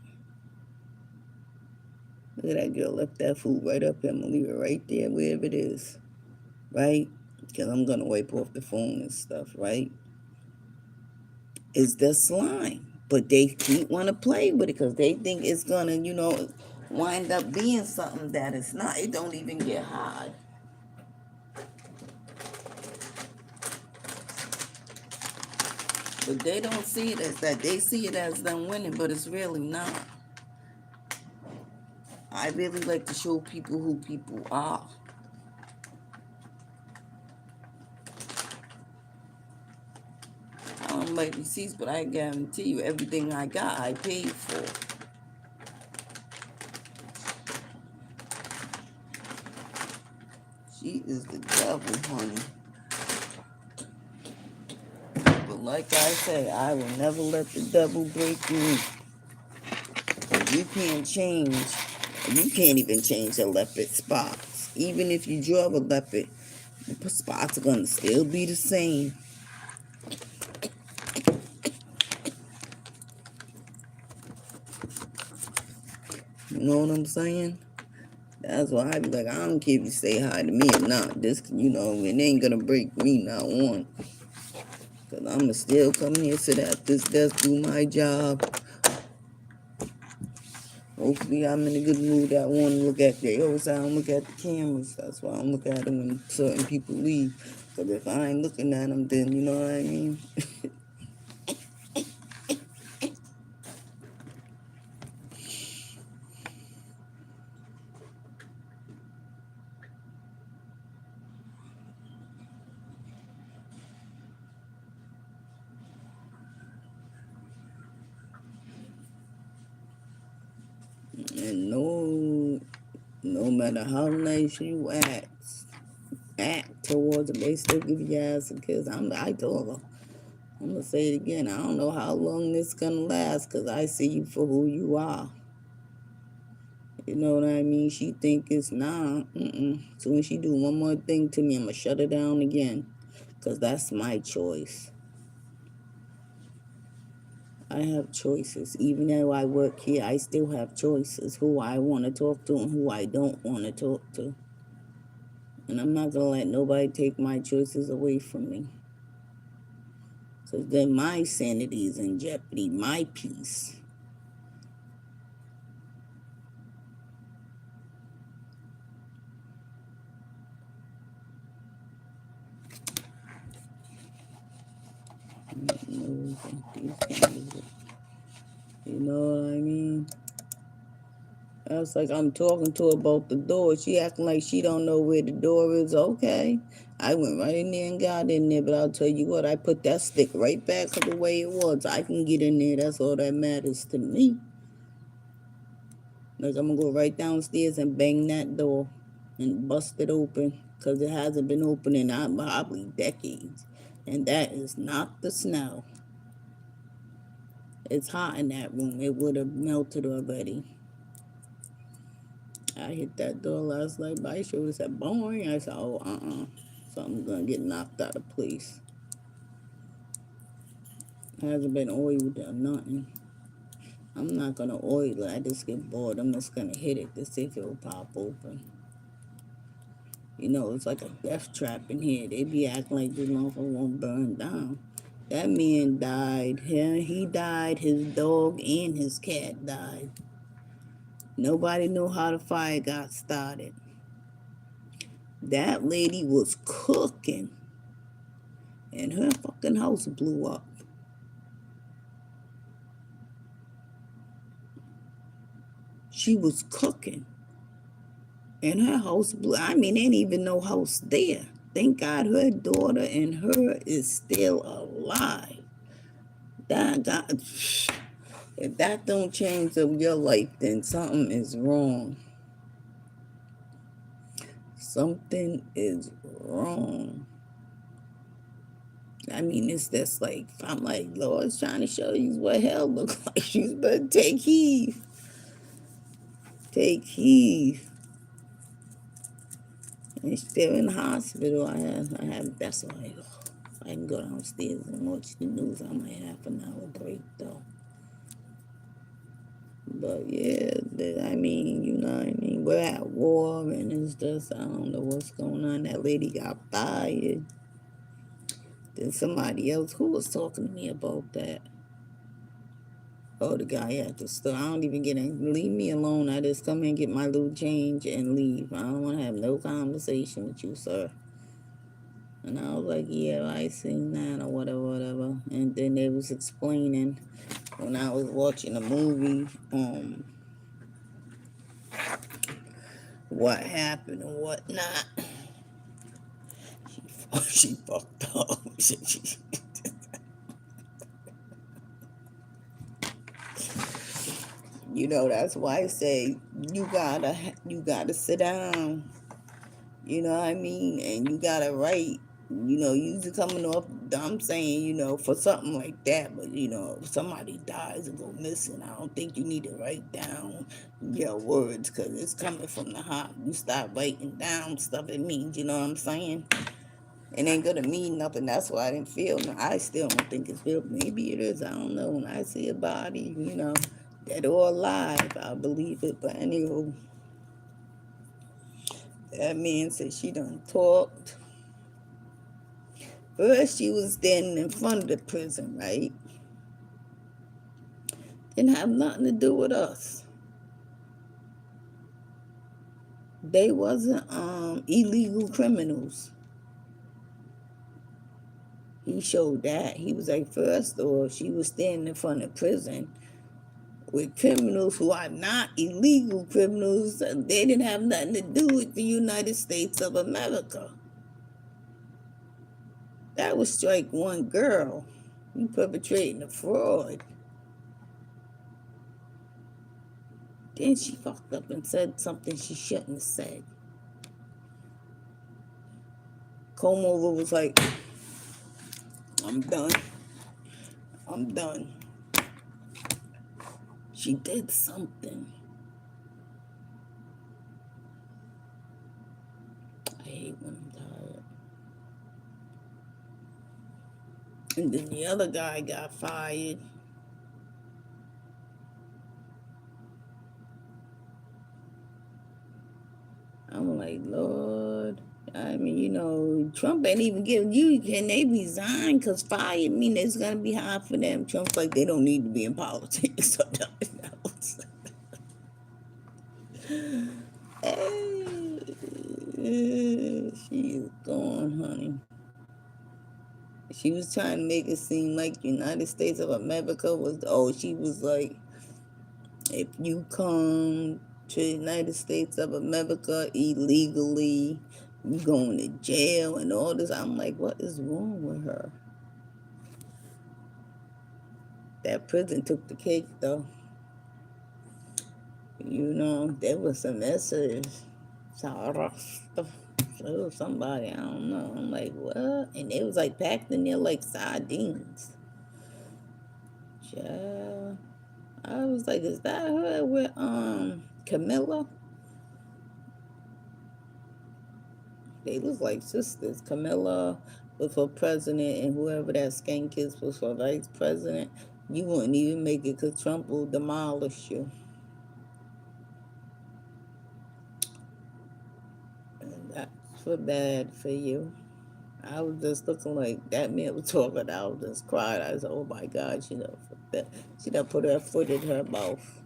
Look at that girl, left that food right up here. I'm gonna leave it right there, wherever it is. Right? Because I'm gonna wipe off the phone and stuff, right? It's the slime. But they keep want to play with it because they think it's gonna, wind up being something that it's not. It don't even get hard. But they don't see it as that. They see it as them winning, but it's really not. I really like to show people who people are. I don't like receipts, but I guarantee you everything I got, I paid for. She is the devil, honey. But like I say, I will never let the devil break me. You can't change. You can't even change the leopard spots. Even if you draw a leopard, the spots are going to still be the same. You know what I'm saying? That's why I be like, I don't care if you say hi to me or not. This, it ain't going to break me, not one. Because I'm going to still come here, sit at this desk, do my job. Hopefully I'm in a good mood. I want to look at they always say I don't look at the cameras. That's why I don't look at them when certain people leave. Because if I ain't looking at them, then you know what I mean? And no matter how nice you act towards them, they still give you ass a kiss. I told her, I'm going to say it again. I don't know how long this going to last because I see you for who you are. You know what I mean? She think it's nah. So when she do one more thing to me, I'm going to shut her down again because that's my choice. I have choices. Even though I work here, I still have choices. Who I want to talk to and who I don't want to talk to. And I'm not going to let nobody take my choices away from me. Because then my sanity is in jeopardy, my peace. You know what I mean? That's like I'm talking to her about the door. She acting like she don't know where the door is. Okay. I went right in there and got in there, but I'll tell you what, I put that stick right back the way it was. I can get in there. That's all that matters to me. Like I'm going to go right downstairs and bang that door and bust it open because it hasn't been open in probably decades. And that is not the snow. It's hot in that room. It would have melted already. I hit that door last night, but I sure said, boing. I said, oh, something's going to get knocked out of place. It hasn't been oiled or nothing. I'm not going to oil it. I just get bored. I'm just going to hit it to see if it will pop open. You know, it's like a death trap in here. They be acting like this motherfucker won't burn down. That man died. He died. His dog and his cat died. Nobody knew how the fire got started. That lady was cooking. And her fucking house blew up. She was cooking. And her house, I mean, ain't even no house there. Thank God her daughter and her is still alive. That God, if that don't change of your life, then something is wrong. Something is wrong. I mean, it's just like, I'm like, Lord's trying to show you what hell looks like. You better take heed. Take heed. And still in the hospital. That's why I can go downstairs and watch the news. I might have an hour break though. But yeah, I mean, you know what I mean? We're at war and it's just, I don't know what's going on. That lady got fired. Then somebody else, who was talking to me about that? Oh, the guy at the store. I don't even get in. Leave me alone. I just come and get my little change and leave. I don't want to have no conversation with you, sir. And I was like, yeah, I seen that or whatever. And then they was explaining when I was watching a movie, what happened and what not. She fucked up. You know, that's why I say you gotta sit down. You know what I mean? And you gotta write. You know, usually coming off, I'm saying, you know, for something like that, but, you know, if somebody dies and go missing, I don't think you need to write down your words because it's coming from the heart. You start writing down stuff, it means, you know what I'm saying? It ain't gonna mean nothing. That's why I didn't feel, I still don't think it's real. Maybe it is, I don't know. When I see a body, you know, dead or alive, I believe it. But anyway, that man said she done talked. First, she was standing in front of the prison, right? Didn't have nothing to do with us. They wasn't illegal criminals. He showed that. He was like, first or she was standing in front of prison with criminals who are not illegal criminals. They didn't have nothing to do with the United States of America. That was strike one, girl. You perpetrating a fraud. Then she fucked up and said something she shouldn't have said. Comb over was like, I'm done. I'm done. She did something. I hate when I'm tired. And then the other guy got fired. I'm like, Lord. I mean, you know, Trump ain't even giving you, can they resign? Because fire mean it's going to be hard for them. Trump's like, they don't need to be in politics or nothing else. She is gone, honey. She was trying to make it seem like United States of America was, she was like, if you come to the United States of America illegally, you going to jail and all this. I'm like, what is wrong with her? That prison took the cake, though. You know, there was some messages. So somebody, I don't know. I'm like, what? And it was like packed in there like sardines. Yeah. I was like, is that her with Camilla? They look like sisters. Camilla was for president, and whoever that skank is was for vice president. You wouldn't even make it because Trump will demolish you. And that's for bad for you. I was just looking like that man was talking. I was just cried. I said, oh my God, she done put her foot in her mouth.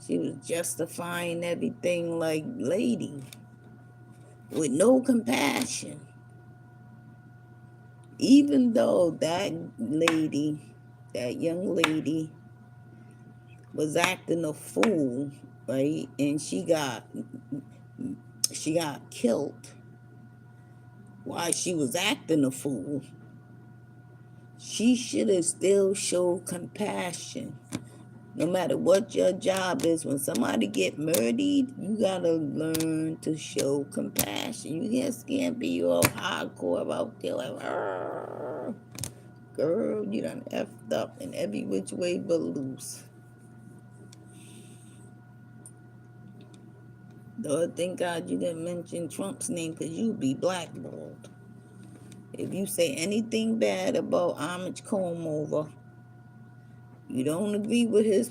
She was justifying everything like lady with no compassion. Even though that lady, that young lady, was acting a fool, right? And she got killed while she was acting a fool. She should have still showed compassion. No matter what your job is, when somebody get murdered, you gotta learn to show compassion. You just can't be all hardcore out there like, "Arr, girl, you done effed up in every which way but loose." Though thank God you didn't mention Trump's name because you'd be blackballed. If you say anything bad about Amish Combe, you don't agree with his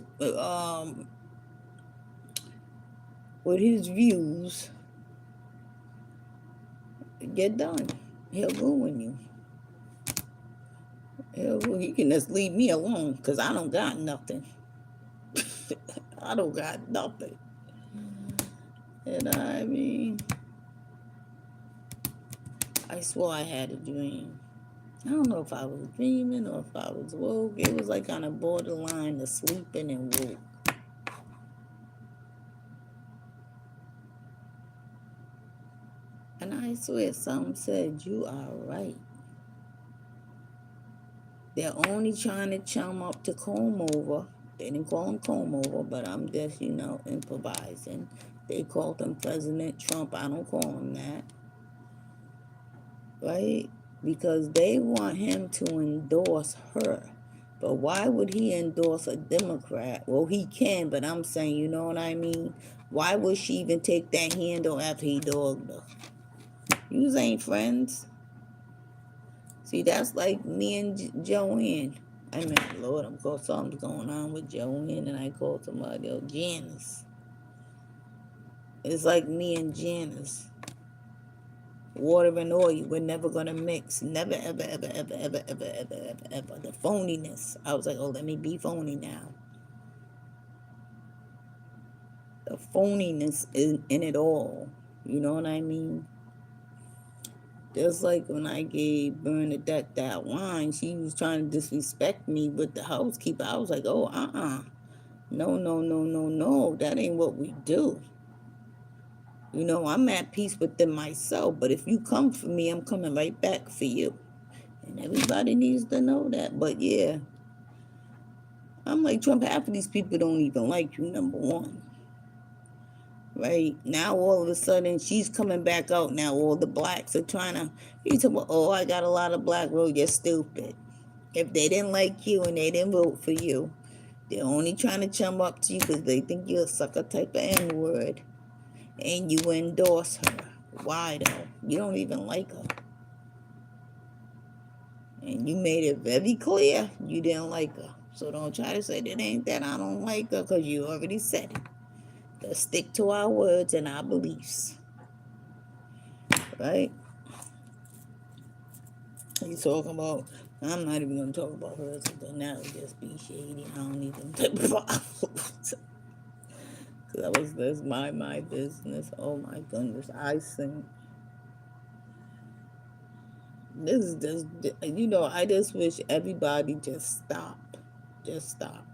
views, get done. He'll ruin you. He can just leave me alone because I don't got nothing. I don't got nothing. And I mean, I swore I had a dream. I don't know if I was dreaming or if I was woke. It was like on a borderline of sleeping and woke. And I swear something said, you are right. They're only trying to chum up to comb over. They didn't call him comb over, but I'm just, improvising. They called him President Trump. I don't call him that. Right? Because they want him to endorse her. But why would he endorse a Democrat? Well, he can, but I'm saying, you know what I mean? Why would she even take that handle after he dogged her? Yous ain't friends. See, that's like me and Joanne. I mean, Lord, I'm called something's going on with Joanne, and I called somebody else Janice. It's like me and Janice. Water and oil, we're never gonna mix. Never, ever, ever, ever, ever, ever, ever, ever, ever. The phoniness. I was like, oh, let me be phony now. The phoniness in it all. You know what I mean? Just like when I gave Bernadette that wine, she was trying to disrespect me with the housekeeper. I was like, oh, no, no, no, no, no. That ain't what we do. I'm at peace within myself. But if you come for me, I'm coming right back for you. And everybody needs to know that. But yeah, I'm like, Trump, half of these people don't even like you, number one. Right? Now, all of a sudden, she's coming back out. Now, all the blacks are trying to, you talk about, oh, I got a lot of black road. You're stupid. If they didn't like you and they didn't vote for you, they're only trying to chum up to you because they think you're a sucker type of N-word. And you endorse her. Why, though? You don't even like her. And you made it very clear you didn't like her. So don't try to say that ain't that I don't like her because you already said it. Let's stick to our words and our beliefs. Right? He's talking about, I'm not even going to talk about hers because now it just be shady. I don't even take problems. That's my business. Oh my goodness. I think this is just, I just wish everybody just stop. Just stop.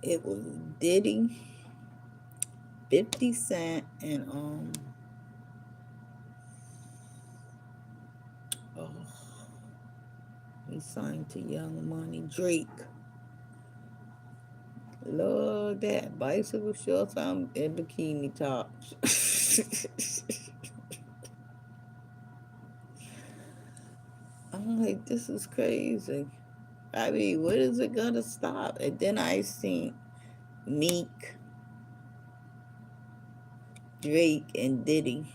It was Diddy, 50 Cent, and he signed to Young Money, Drake. Lord, that bicycle shorts, I'm in bikini tops. I'm like, this is crazy. I mean, when is it gonna stop? And then I seen Meek, Drake, and Diddy.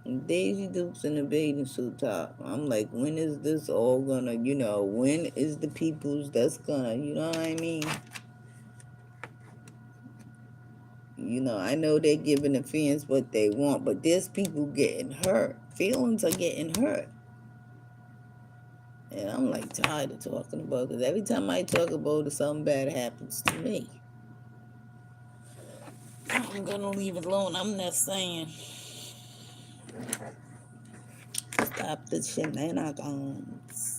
And Daisy Dukes in a bathing suit top. I'm like, when is this all gonna, when is the people's that's gonna, you know what I mean? I know they're giving the fans what they want, but there's people getting hurt. Feelings are getting hurt. And I'm like tired of talking about it because every time I talk about it, something bad happens to me. I'm gonna leave it alone. I'm not saying stop the shenanigans.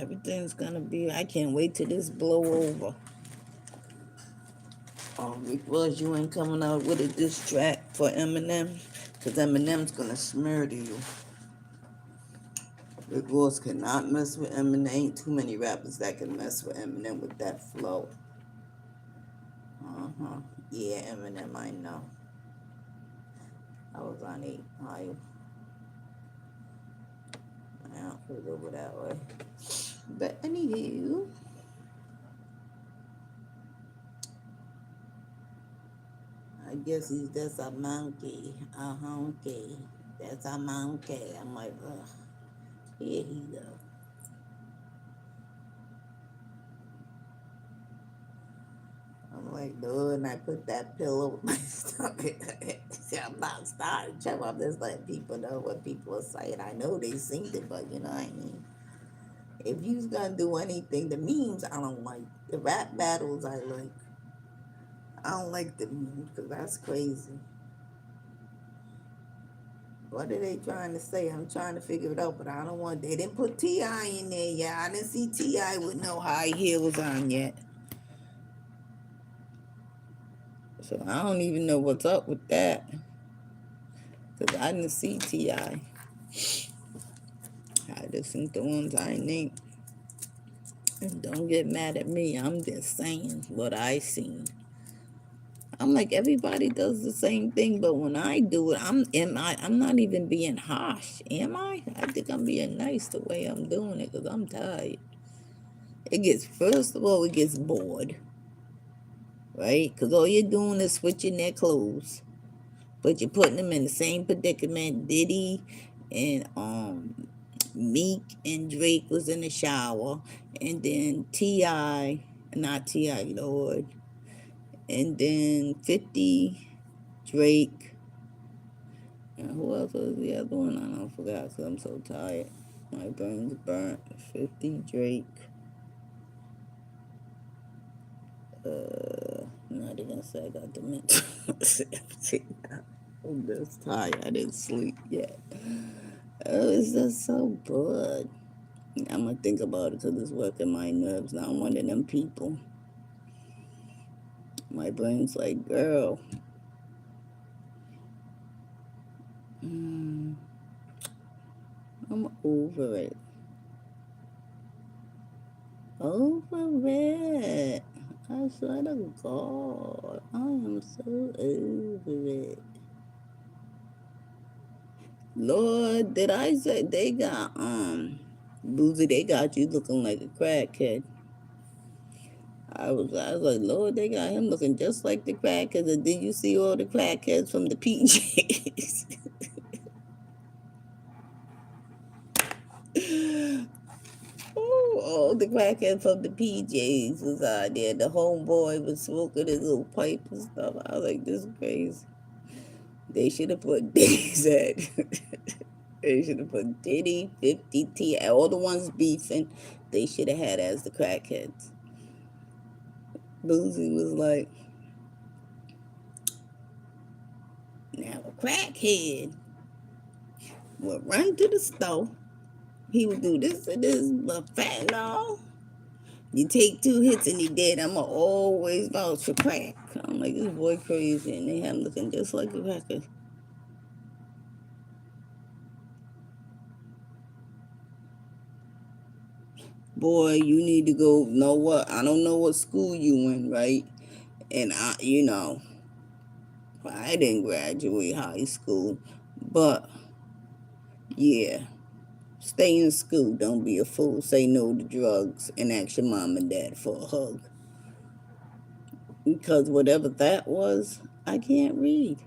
Everything's gonna be, I can't wait till this blow over. Rick Ross, you ain't coming out with a diss track for Eminem, because Eminem's gonna smurder you. Rick Ross cannot mess with Eminem. Ain't too many rappers that can mess with Eminem with that flow. Yeah, Eminem, I know. I was on 8 Mile. I don't put it over that way. But anywho, I guess he's just a monkey, a honky. That's a monkey. I'm like, ugh. Here he go. I'm like, dude, and I put that pillow with my stomach. See, I'm not starting trouble. I'm just letting people know what people are saying. I know they seen it, but you know what I mean? If you's gonna do anything, the memes I don't like. The rap battles I like. I don't like the memes because that's crazy. What are they trying to say? I'm trying to figure it out, but I don't want. They didn't put T.I. in there yet. I didn't see T.I. with no high heels on yet. So I don't even know what's up with that. Because I didn't see T.I. I just seen the ones I named. And don't get mad at me. I'm just saying what I seen. I'm like, everybody does the same thing, but when I do it, I'm not even being harsh, am I? I think I'm being nice the way I'm doing it because I'm tired. First of all, it gets bored, right? Because all you're doing is switching their clothes, but you're putting them in the same predicament. Diddy and Meek and Drake was in the shower, and then T.I., not T.I., Lord, and then 50, Drake, and who else was the other one? I don't forgot because I'm so tired. My brain's burnt. 50, Drake. I'm not even gonna say I got dementia. I'm just tired. I didn't sleep yet. Oh, it's just so good. I'm gonna think about it because it's working my nerves. Now I'm one of them people. My brain's like, girl. I'm over it. Over it. I swear to God. I am so over it. Lord, did I say they got Boozy, they got you looking like a crackhead. I was like, Lord, they got him looking just like the crackheads. And did you see all the crackheads from the PJs? Oh, all the crackheads from the PJs was out there. The homeboy was smoking his little pipe and stuff. I was like, this is crazy. They should have put Diddy's at. They should have put Diddy, 50, T, all the ones beefing. They should have had as the crackheads. Boozy was like, now a crackhead would run to the store. He would do this and this, but fentanyl. You take 2 hits and he dead. I'ma always vouch for crack. I'm like, this boy crazy, and they have him looking just like a cracker. Boy, you need to go. Know what? I don't know what school you in, right? And I didn't graduate high school, but yeah, stay in school. Don't be a fool. Say no to drugs and ask your mom and dad for a hug. Because whatever that was, I can't read.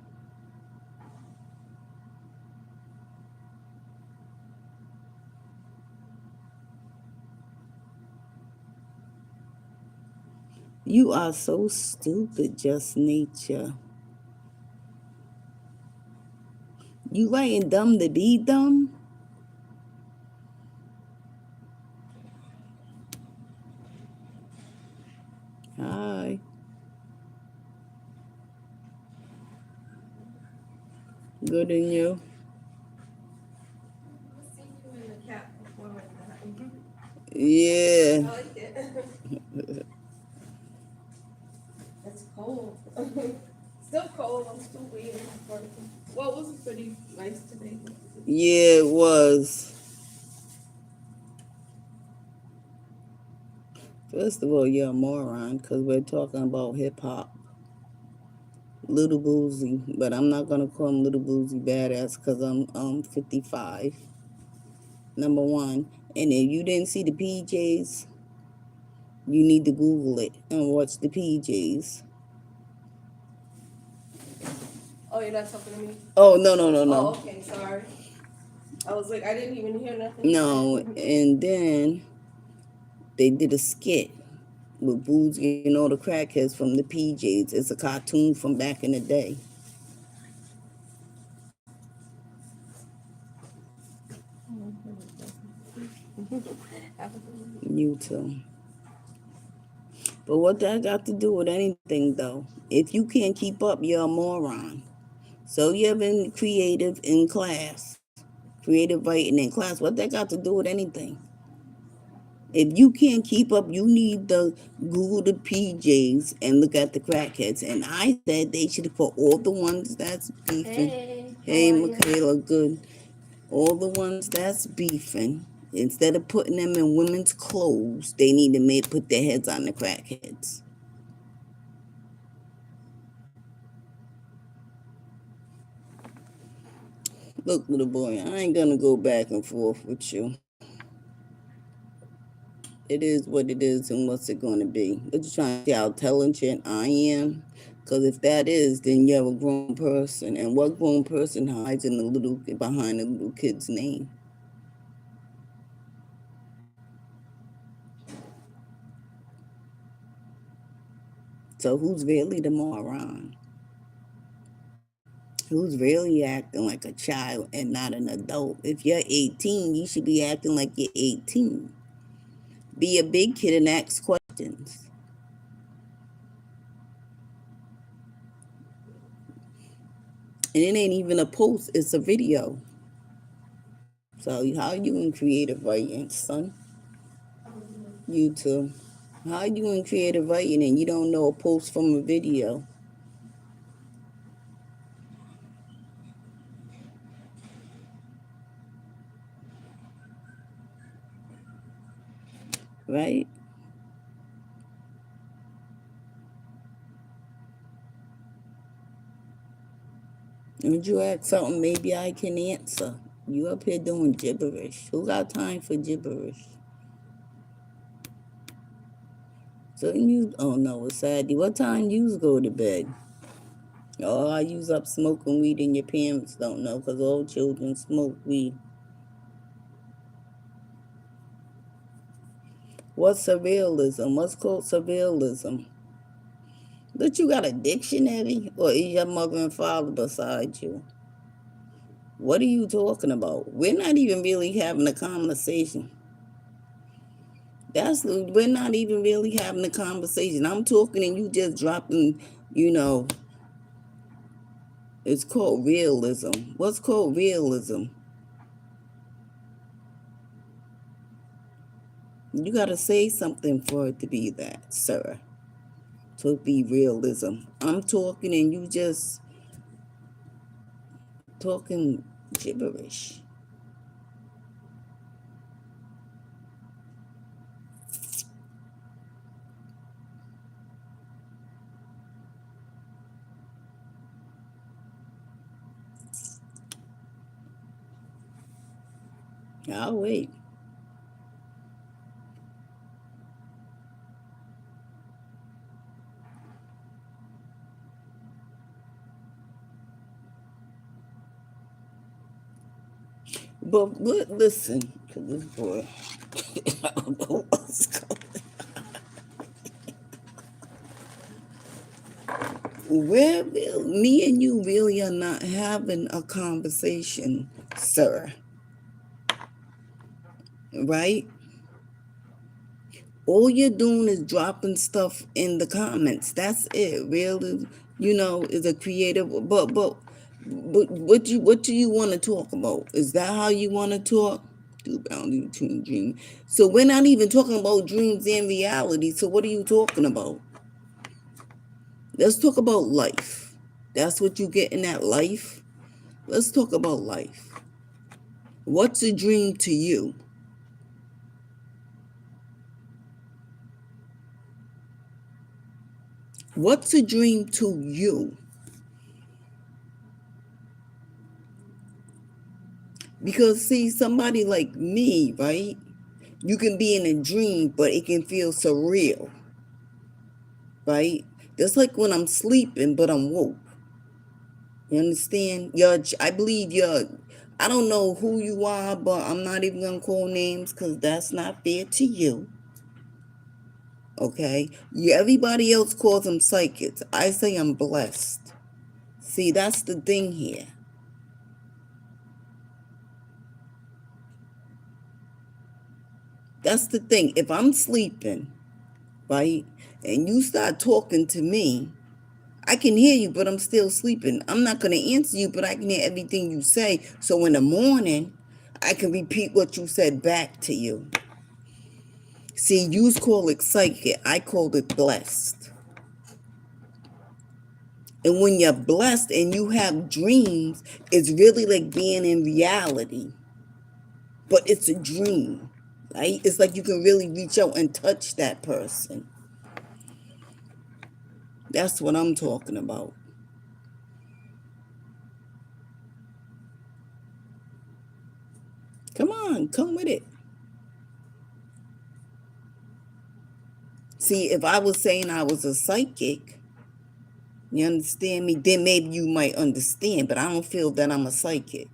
You are so stupid, Just Nature. You writing dumb to be dumb? Hi. Good in you. I Yeah. like it. It's cold. Still cold. I'm still waiting for. Well, it was pretty nice today. Yeah, it was. First of all, you're a moron because we're talking about hip hop. Little Boozy, but I'm not gonna call him Little Boozy Badass because I'm 55. Number one, and if you didn't see the PJs, you need to Google it and watch the PJs. Oh, you're not talking to me. Oh no no no Oh, no okay. Sorry. I was like, I didn't even hear nothing. no, and then they did a skit with Boozy and all the crackheads from the PJs. It's a cartoon from back in the day. You too. But what that got to do with anything, though? If you can't keep up, you're a moron. So you have been creative in class, creative writing in class. What that got to do with anything? If you can't keep up, you need to Google the PJs and look at the crackheads. And I said they should put all the ones that's beefing. Hey, how Hey, are you? Michaela, good. All the ones that's beefing, instead of putting them in women's clothes, they need to put their heads on the crackheads. Look, little boy, I ain't gonna go back and forth with you. It is what it is, and what's it gonna be? But you're trying to see how intelligent I am? Because if that is, then you're a grown person. And what grown person hides in the little behind a little kid's name? So who's really the moron? Who's really acting like a child and not an adult? If you're 18, you should be acting like you're 18. Be a big kid and ask questions. And it ain't even a post, it's a video. So how you in creative writing, son? You too. How you in creative writing and you don't know a post from a video, right? Would you ask something maybe I can answer? You up here doing gibberish. Who got time for gibberish? So you, oh no, it's Saturday. What time you go to bed? Oh, I use up smoking weed and your parents don't know because all children smoke weed. What's surrealism? What's called surrealism? But you got a dictionary? Or is your mother and father beside you? What are you talking about? We're not even really having a conversation. We're not even really having a conversation. I'm talking and you just dropping, you know, it's called realism. What's called realism? You gotta say something for it to be that, sir. To be realism. I'm talking and you just talking gibberish. I'll wait. But listen, cause this boy, I don't know what's going. Me and you really are not having a conversation, sir. Right? All you're doing is dropping stuff in the comments. That's it. Really, is a creative. But what do you want to talk about? Is that how you want to talk? Do boundaries between dreams. So we're not even talking about dreams and reality. So what are you talking about? Let's talk about life. That's what you get in that life. Let's talk about life. What's a dream to you? What's a dream to you? Because see, somebody like me, right? You can be in a dream, but it can feel surreal, right? Just like when I'm sleeping, but I'm woke. You understand? I believe I don't know who you are, but I'm not even gonna call names because that's not fair to you. Okay? Everybody else calls them psychics. I say I'm blessed. See, that's the thing here. That's the thing. If I'm sleeping, right, and you start talking to me, I can hear you, but I'm still sleeping. I'm not going to answer you, but I can hear everything you say. So in the morning, I can repeat what you said back to you. See, you call it psychic. I call it blessed. And when you're blessed and you have dreams, it's really like being in reality. But it's a dream, right? It's like you can really reach out and touch that person. That's what I'm talking about. Come on, come with it. See, if I was saying I was a psychic, you understand me, then maybe you might understand, but I don't feel that I'm a psychic.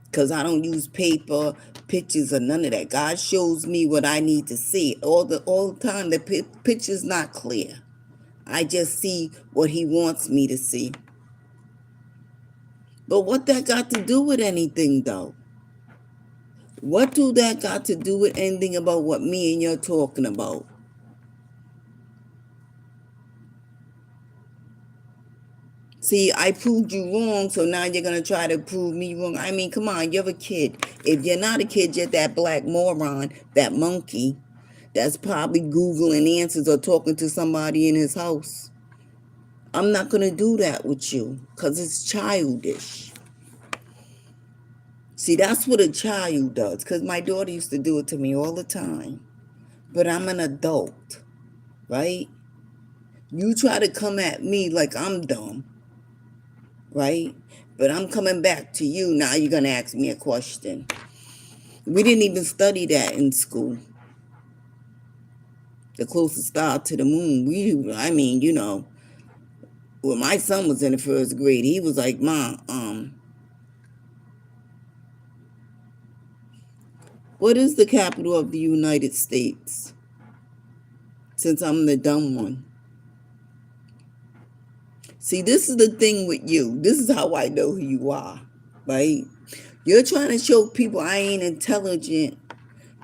Because I don't use paper, pictures, or none of that. God shows me what I need to see. All the time, the picture's not clear. I just see what he wants me to see. But what that got to do with anything, though? What do that got to do with anything about what me and you're talking about? See, I proved you wrong, so now you're going to try to prove me wrong. I mean, come on, you're a kid. If you're not a kid, you're that black moron, that monkey, that's probably Googling answers or talking to somebody in his house. I'm not going to do that with you because it's childish. See, that's what a child does, because my daughter used to do it to me all the time. But I'm an adult, right? You try to come at me like I'm dumb, right? But I'm coming back to you. Now you're going to ask me a question. We didn't even study that in school. The closest star to the moon. When my son was in the first grade, he was like, Mom, what is the capital of the United States? Since I'm the dumb one. See, this is the thing with you. This is how I know who you are, right? You're trying to show people I ain't intelligent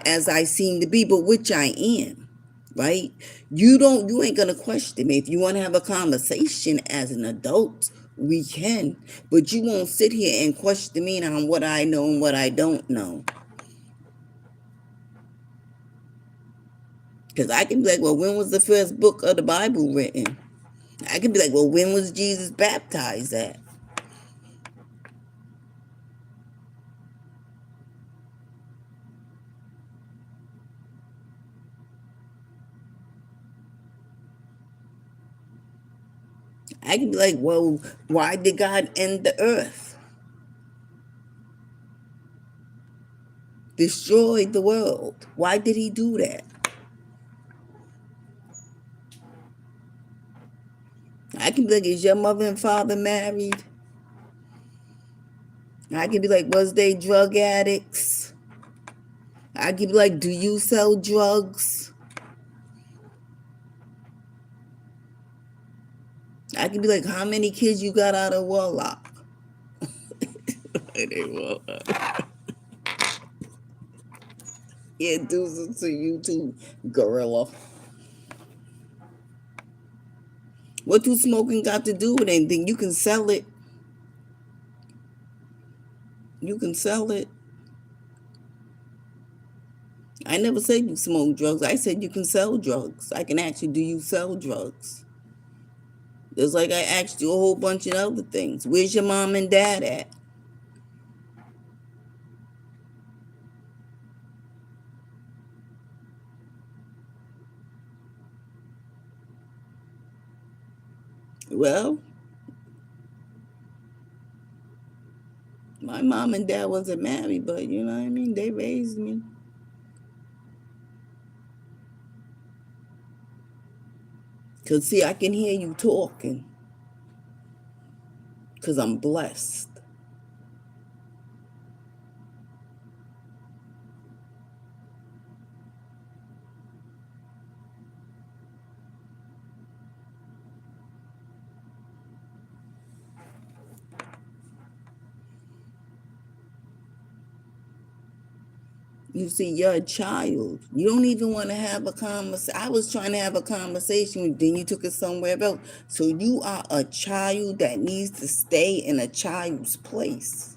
as I seem to be, but which I am, right? You ain't gonna question me. If you want to have a conversation as an adult, we can, but you won't sit here and question me on what I know and what I don't know. Because I can be like, well, when was the first book of the Bible written? I can be like, well, when was Jesus baptized at? I can be like, well, why did God end the earth? Destroy the world. Why did he do that? I can be like, is your mother and father married? I can be like, was they drug addicts? I can be like, do you sell drugs? I can be like, how many kids you got out of Warlock? Yeah, deuces to you too, gorilla. What do smoking got to do with anything? You can sell it. You can sell it. I never said you smoke drugs. I said you can sell drugs. I can ask you, do you sell drugs? Just like I asked you a whole bunch of other things. Where's your mom and dad at? Well, my mom and dad wasn't married, but you know what I mean? They raised me. Because, see, I can hear you talking. Because I'm blessed. You see, you're a child. You don't even want to have a conversation. I was trying to have a conversation, then you took it somewhere else. So you are a child that needs to stay in a child's place.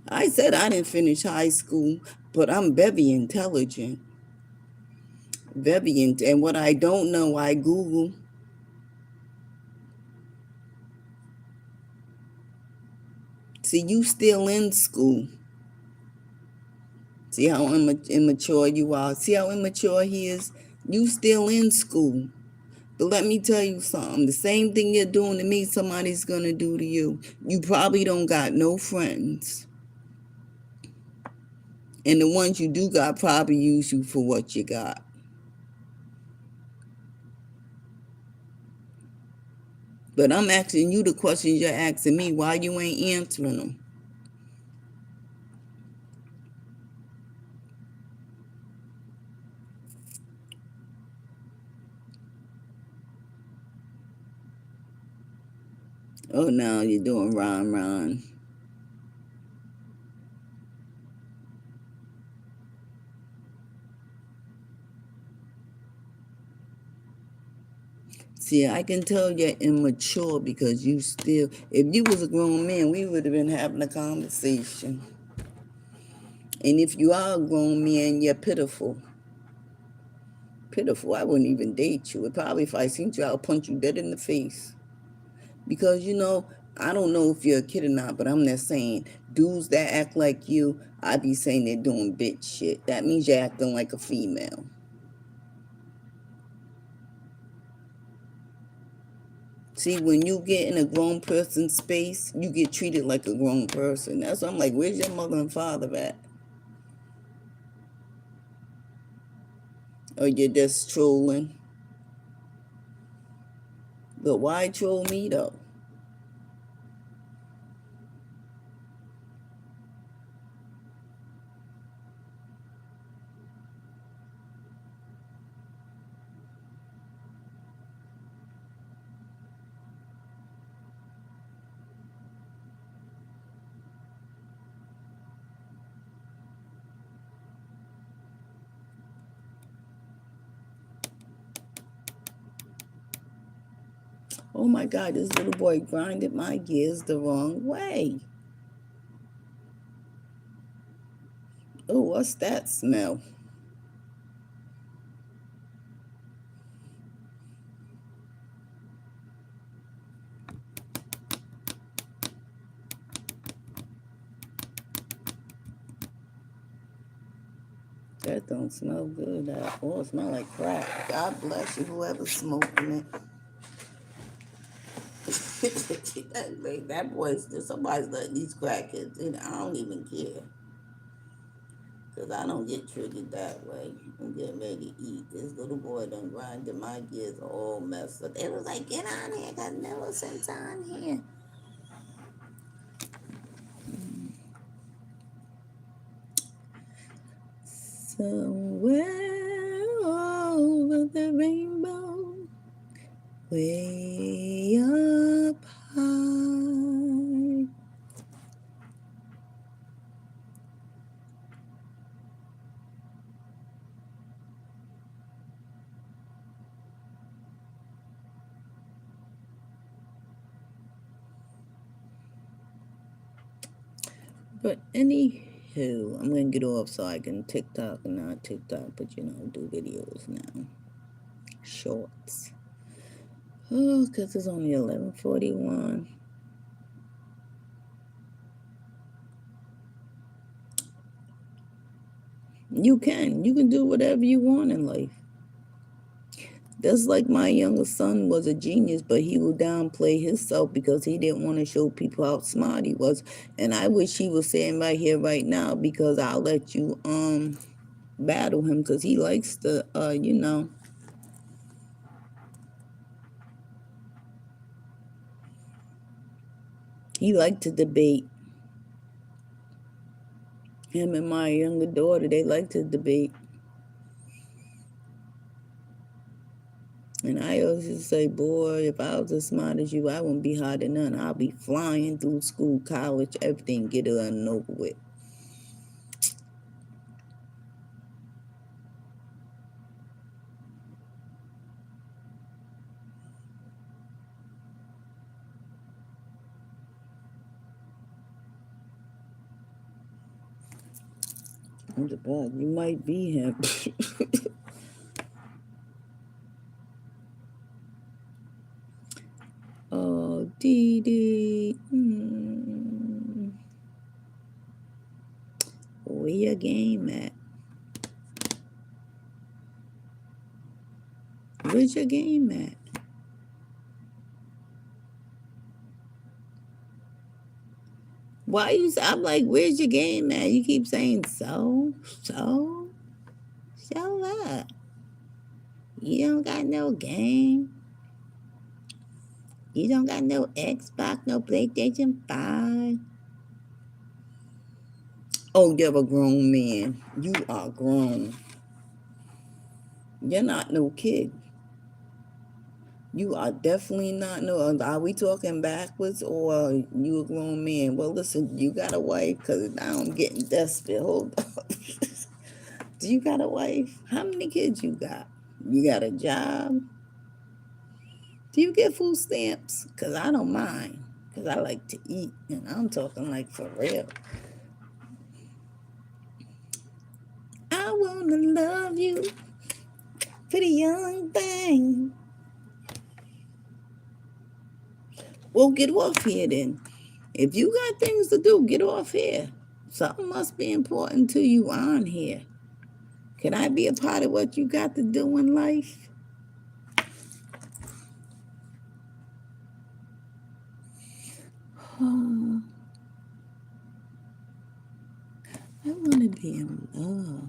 I said I didn't finish high school, but I'm very intelligent. And what I don't know, I Google. See, you still in school. See how immature you are. See how immature he is? You still in school. But let me tell you something. The same thing you're doing to me, somebody's going to do to you. You probably don't got no friends. And the ones you do got probably use you for what you got. But I'm asking you the questions you're asking me. Why you ain't answering them? Oh, now you're doing Ron. See, I can tell you're immature because you still, if you was a grown man, we would have been having a conversation. And if you are a grown man, you're pitiful. Pitiful. I wouldn't even date you. Probably if I seen you, I'll punch you dead in the face. Because, I don't know if you're a kid or not, but I'm just saying, dudes that act like you, I be saying they're doing bitch shit. That means you're acting like a female. See, when you get in a grown person's space, you get treated like a grown person. That's why I'm like, where's your mother and father at? Or you're just trolling. But why troll me, though? Oh my God, this little boy grinded my gears the wrong way. Oh, what's that smell? That don't smell good at all. It smell like crack. God bless you, whoever's smoking it. that boy's just somebody's letting these crackheads in. I don't even care. Because I don't get triggered that way. I'm getting ready to eat. This little boy done grinded my gears all messed up. They was like, get on here, got Millicent on here. Somewhere over the rainbow, way up high. But anyhow, too. I'm gonna get off so I can TikTok, not TikTok, but do videos now. Shorts. Oh, because it's only 11:41. You can do whatever you want in life. That's like my youngest son was a genius, but he would downplay himself because he didn't want to show people how smart he was. And I wish he was sitting right here right now, because I'll let you battle him, because he likes to he liked to debate. Him and my younger daughter, they like to debate. And I always say, boy, if I was as smart as you, I wouldn't be hard than none. I'll be flying through school, college, everything, get it and over with. I'm surprised you might be him. Oh, Dee Dee. Where your game at? Where's your game at? Why you? I'm like, where's your game at? You keep saying so what? You don't got no game. You don't got no Xbox, no PlayStation 5. Oh, you're a grown man. You are grown. You're not no kid. You are definitely not no. Are we talking backwards, or you a grown man? Well, listen, you got a wife, because now I'm getting desperate. Hold up. Do you got a wife? How many kids you got? You got a job? Do you get food stamps? Because I don't mind. Because I like to eat. And I'm talking like for real. I want to love you, pretty young thing. Well, get off here then. If you got things to do, get off here. Something must be important to you on here. Can I be a part of what you got to do in life? Oh, I want to be in love.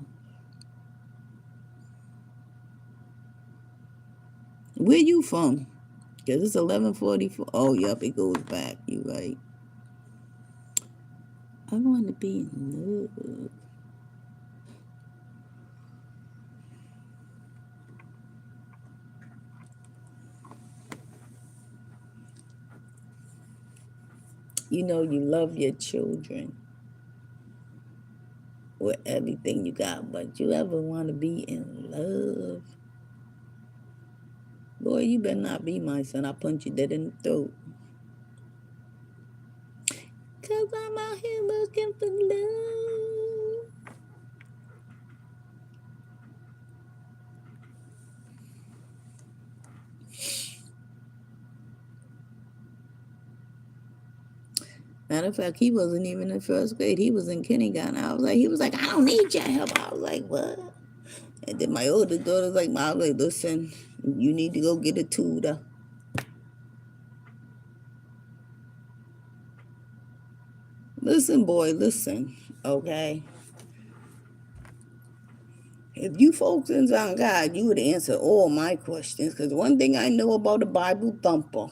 Where you from? Because it's 11:44. Oh, yep, it goes back. You right. I want to be in love. You love your children with everything you got, but you ever want to be in love? Boy, you better not be my son. I'll punch you dead in the throat. Because I'm out here looking for love. Matter of fact, he wasn't even in first grade. He was in kindergarten. He was like, I don't need your help. I was like, what? And then my older daughter's like, Mom, like, listen, you need to go get a tutor. Listen, boy, listen, okay? If you focus on God, you would answer all my questions. Because one thing I know about a Bible thumper,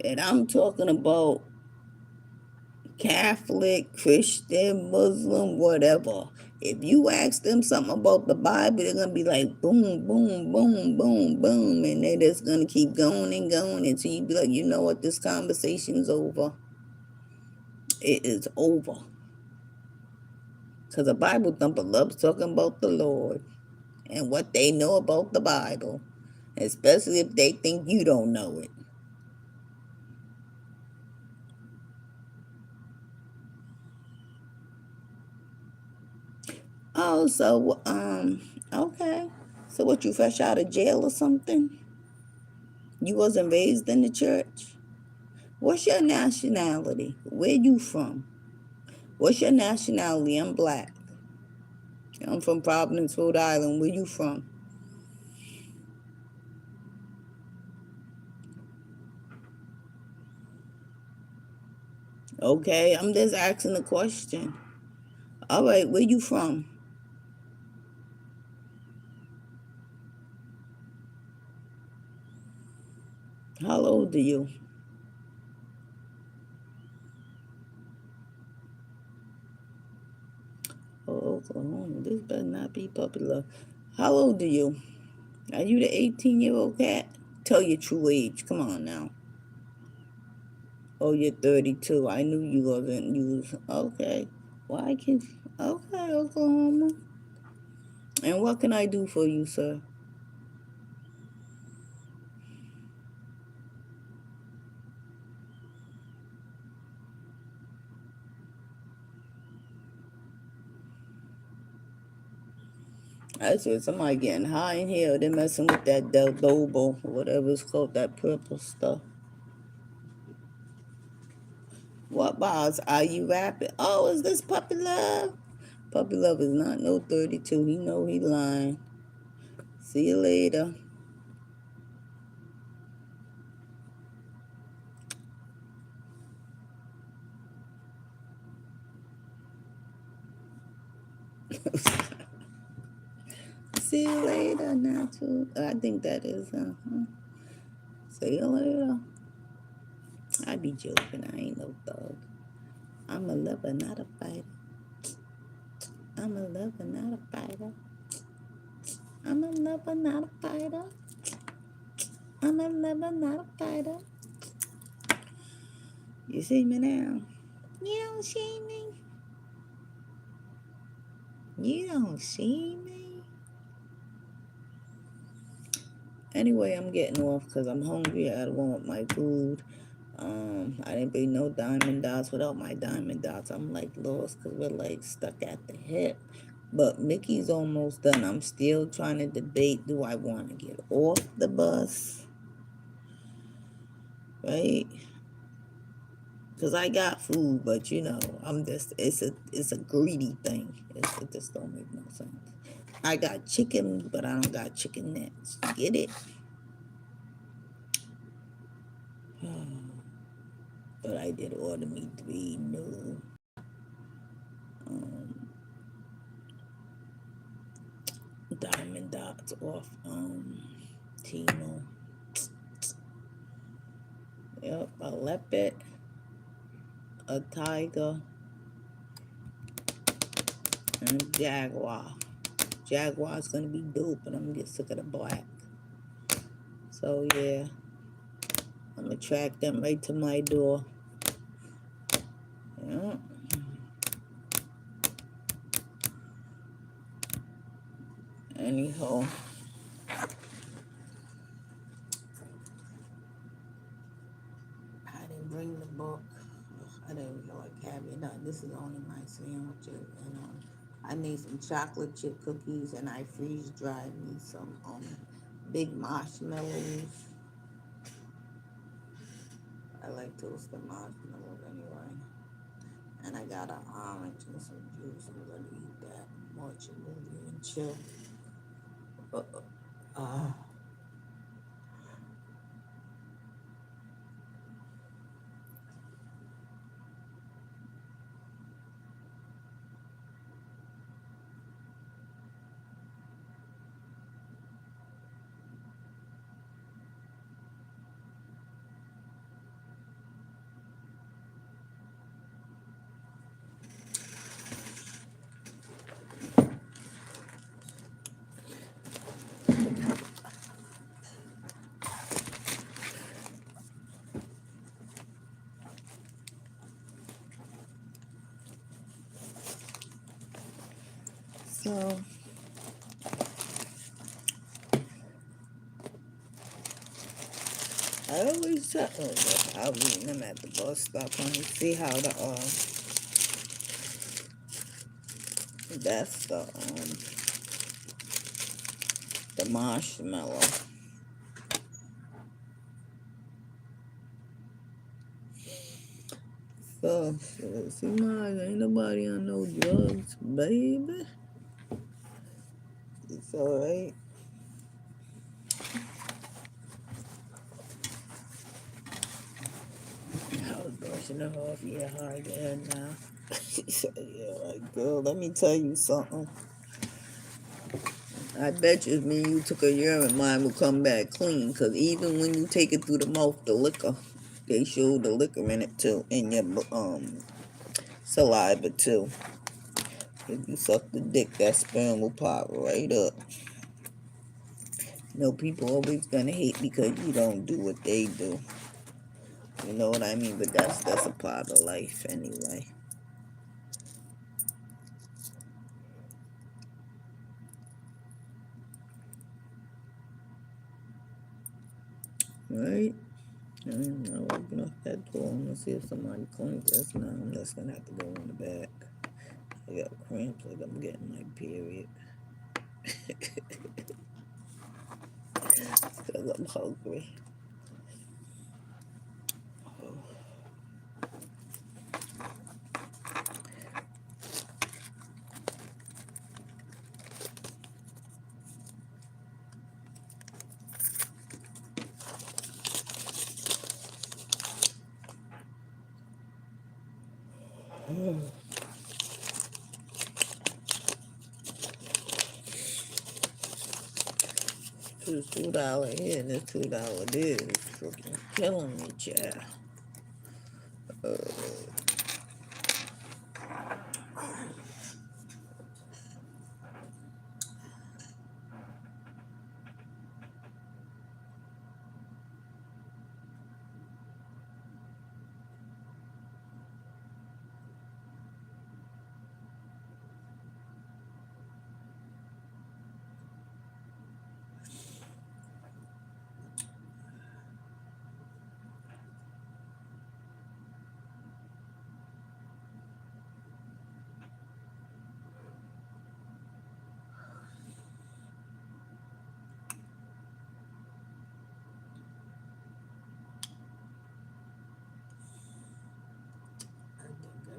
and I'm talking about Catholic, Christian, Muslim, whatever. If you ask them something about the Bible, they're going to be like, boom, boom, boom, boom, boom. And they're just going to keep going and going until you be like, you know what, this conversation's over. It is over. Because a Bible thumper loves talking about the Lord and what they know about the Bible, especially if they think you don't know it. Oh, so okay. So what, you fresh out of jail or something? You wasn't raised in the church? What's your nationality? Where you from? What's your nationality? I'm black. I'm from Providence, Rhode Island. Where you from? Okay, I'm just asking a question. All right, where you from? How old are you? Oh, Oklahoma. This better not be popular. How old are you? Are you the 18-year-old cat? Tell your true age. Come on now. Oh, you're 32. I knew you wasn't. You was okay. Why can't? Okay, Oklahoma. And what can I do for you, sir? I said somebody getting high in here. They're messing with that Del Dobo, whatever it's called, that purple stuff. What bars are you rapping? Oh, is this Puppy Love? Puppy Love is not no 32. He know he lying. See you later. See you later, natural. I think that is. See you later. I be joking. I ain't no thug. I'm a lover, not a fighter. I'm a lover, not a fighter. I'm a lover, not a fighter. I'm a lover, not a fighter. You see me now? You don't see me. You don't see me. Anyway, I'm getting off because I'm hungry. I want my food. I didn't bring no diamond dots. Without my diamond dots, I'm like lost because we're like stuck at the hip. But Mickey's almost done. I'm still trying to debate, do I want to get off the bus? Right? Because I got food, but you know, I'm just, it's a greedy thing. It just don't make no sense. I got chicken, but I don't got chicken necks. Get it? But I did order me 3 new diamond dots off Timo. Yep, a leopard, a tiger, and a jaguar. Jaguar's gonna be dope, but I'm gonna get sick of the black. So yeah, I'm gonna track them right to my door. Yeah. Anyhow, I didn't bring the book. I didn't feel like having it. This is only my sandwiches, and I made some chocolate chip cookies, and I freeze dried me some big marshmallows. I like toasted marshmallows anyway. And I got an orange and some juice. I'm gonna eat that, watch a movie and chill. Uh, so I always tell. Oh, I'll meet them at the bus stop and see how the That's the marshmallow. So, shit, see, Mars, ain't nobody on no drugs, baby. It's alright. I was brushing it off, yeah, hard now. She said, yeah, like, girl, let me tell you something. I bet you if me and you took a urine, mine will come back clean. Cause even when you take it through the mouth, the liquor, they show the liquor in it too, in your saliva too. If you suck the dick, that sperm will pop right up. You know, people always gonna hate because you don't do what they do. You know what I mean? But that's a part of life anyway. Right? I'll open up that door. I'm gonna see if somebody cleans this. Now I'm just gonna have to go in the back. I got cramps like I'm getting my period. Because I'm hungry. This $2 here and this $2 there is freaking killing me, child.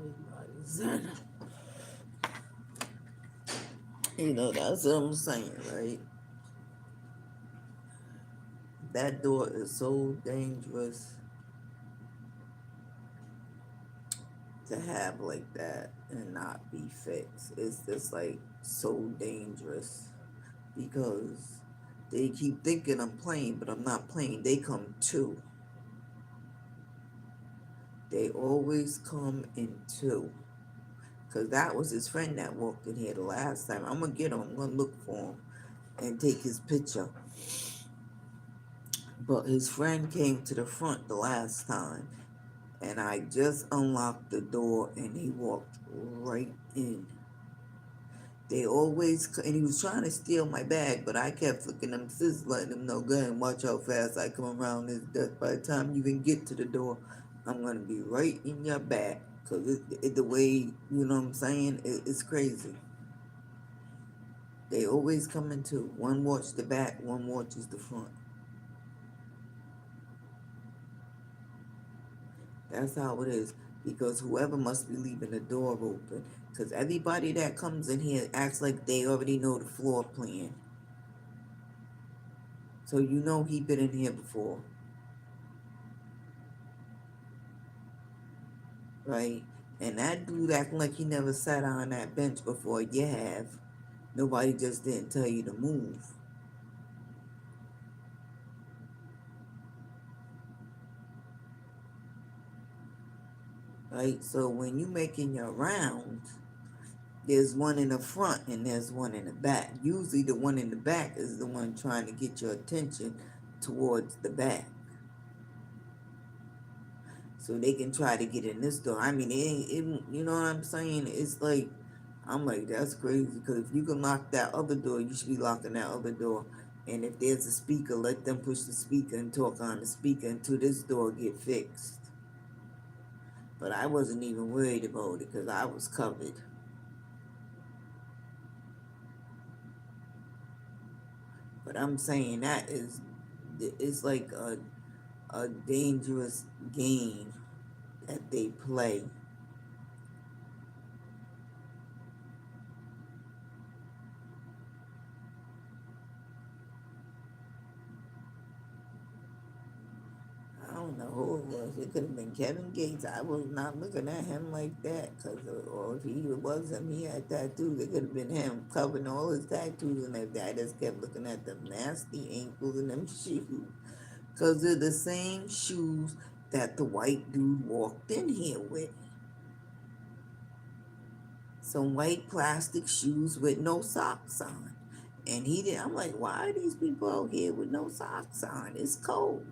Everybody's you know, that's what I'm saying, right? That door is so dangerous to have like that and not be fixed. It's just like so dangerous because they keep thinking I'm playing, but I'm not playing. They come too. They always come in two. Because that was his friend that walked in here the last time. I'm going to get him. I'm going to look for him and take his picture. But his friend came to the front the last time. And I just unlocked the door and he walked right in. They always, and he was trying to steal my bag, but I kept looking at him, sis, letting him know, go ahead and watch how fast I come around this desk. By the time you even get to the door, I'm going to be right in your back. Because the way, you know what I'm saying, it's crazy. They always come in two. One watches the back, one watches the front. That's how it is. Because whoever must be leaving the door open. Because everybody that comes in here acts like they already know the floor plan. So you know he been in here before. Right? And that dude acting like he never sat on that bench before. You have. Nobody just didn't tell you to move. Right? So when you making your rounds, there's one in the front and there's one in the back. Usually the one in the back is the one trying to get your attention towards the back. So they can try to get in this door. I mean, you know what I'm saying? It's like, I'm like, that's crazy. Because if you can lock that other door, you should be locking that other door. And if there's a speaker, let them push the speaker and talk on the speaker until this door get fixed. But I wasn't even worried about it because I was covered. But I'm saying that is like a dangerous game that they play. I don't know who it was. It could have been Kevin Gates. I was not looking at him like that, or if he was him, he had tattoos. It could have been him covering all his tattoos, and if I just kept looking at them nasty ankles and them shoes, because they're the same shoes that the white dude walked in here with. Some white plastic shoes with no socks on. And he did. I'm like, why are these people out here with no socks on? It's cold.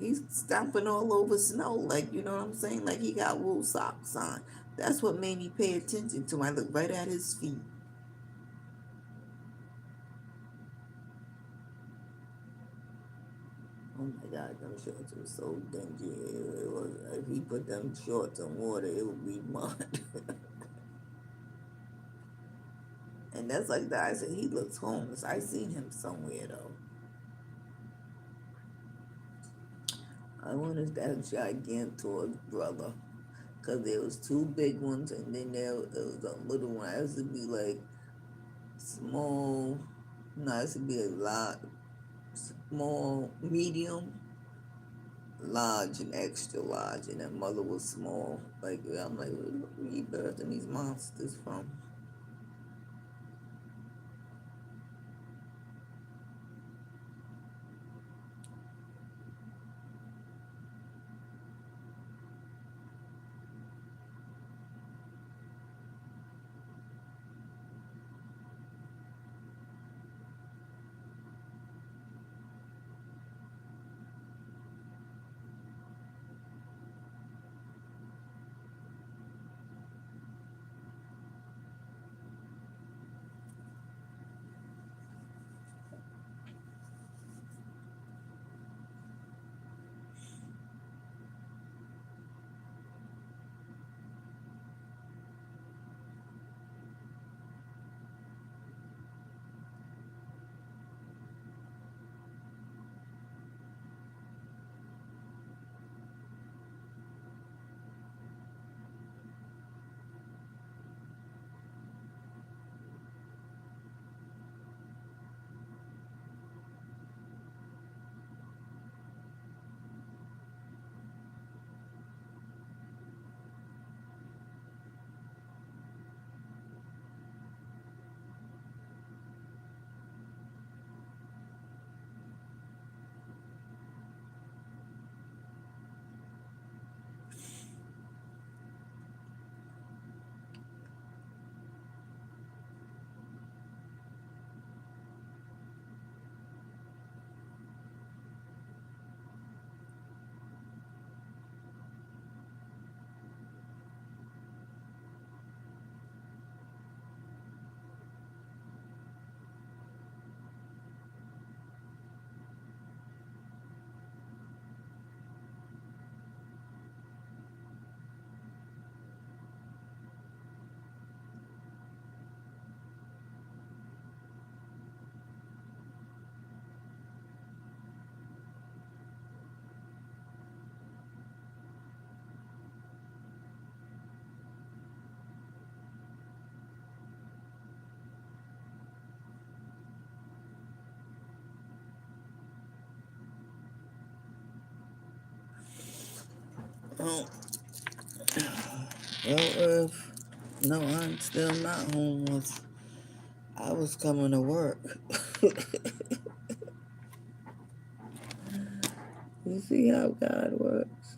He's stomping all over snow, like, you know what I'm saying? Like he got wool socks on. That's what made me pay attention to him. I looked right at his feet. Oh my God, them shorts were so dingy. If he put them shorts in water, it would be mud. And that's like that. I said, he looks homeless. I seen him somewhere though. I wanted that gigantor brother. Because there was two big ones and then there was a little one. I used to be like small. No, it should be a lot. Small, medium, large, and extra large. And then mother was small. Like, I'm like, where are you birthing these monsters from? Oh, well, no, I'm still not homeless. I was coming to work. You see how God works?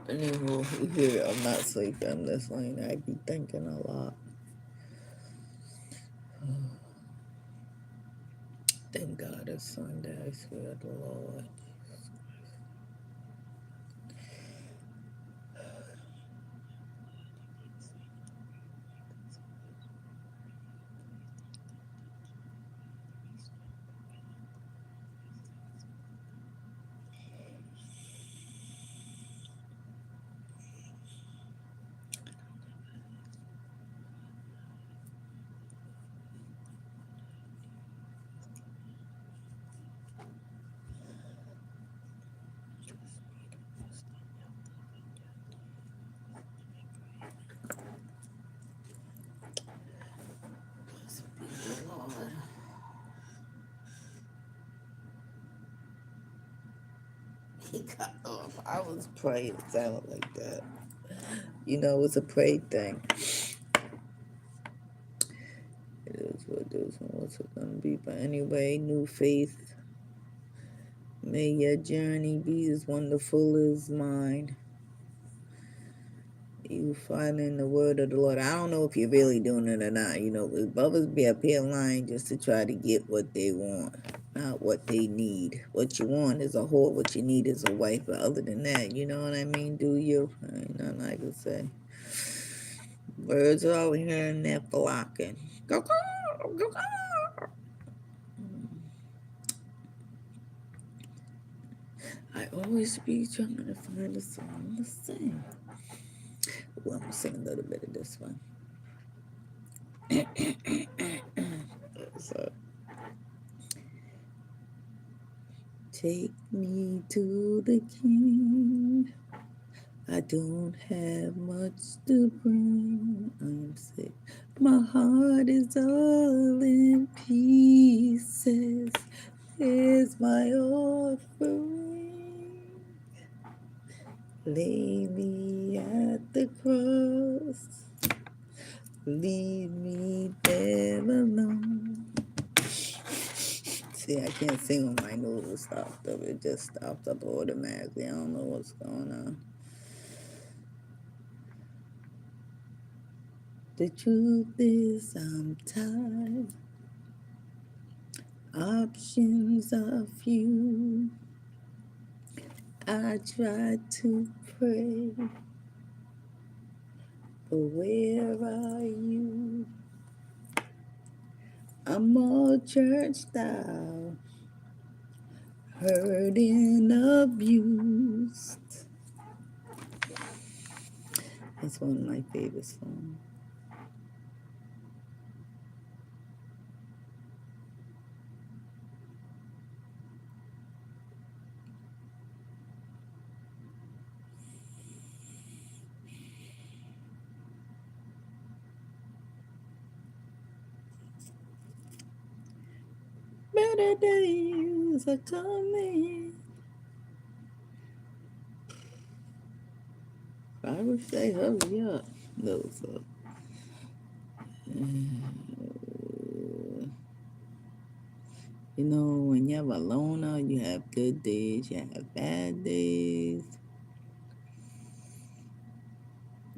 Anywho, here I'm not sleeping. I'm listening. I be thinking a lot. Thank God it's Sunday. I swear to the Lord. Lord. He got off. I was praying. It sounded like that. You know, it's a pray thing. It is what it is and what's it gonna be. But anyway, new faith. May your journey be as wonderful as mine. You finding the word of the Lord. I don't know if you're really doing it or not. You know, brothers be up here lying just to try to get what they want, not what they need. What you want is a whore. What you need is a wife. But other than that, you know what I mean? Do you? Ain't nothing I can say. Birds are over here and they're flocking. Go, go, go, go. I always be trying to find a song to sing. Well, I'm gonna sing a little bit of this one. So, take me to the King. I don't have much to bring. I'm sick. My heart is all in pieces. Here's my offering. Lay me at the cross. Leave me there alone. See, I can't sing when my nose is stopped up. It just stopped up automatically. I don't know what's going on. The truth is I'm tired. Options are few. I try to pray, but where are you? I'm all churched out, hurt and abused. That's one of my favorite songs. Better days are coming. I would say hurry up. No, so. You know, when you're a loner, you have good days, you have bad days.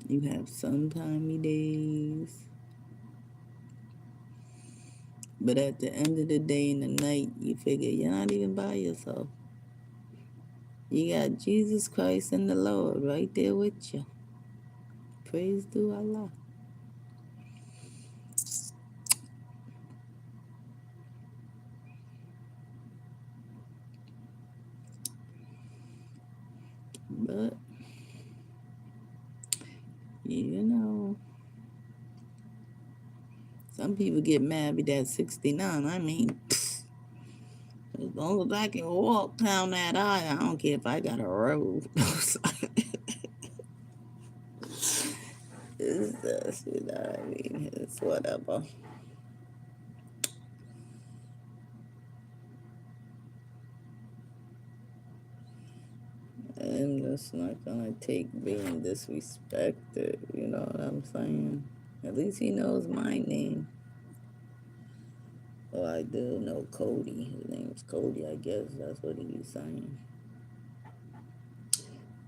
You have suntimey days. But at the end of the day and the night, you figure you're not even by yourself. You got Jesus Christ and the Lord right there with you. Praise to Allah. But, you know, some people get mad with that 69. I mean, as long as I can walk down that aisle, I don't care if I got a road. It's just, you know what I mean? It's whatever. I'm just not gonna take being disrespected, you know what I'm saying? At least he knows my name. Well, I do know Cody. His name's Cody, I guess. That's what he's saying.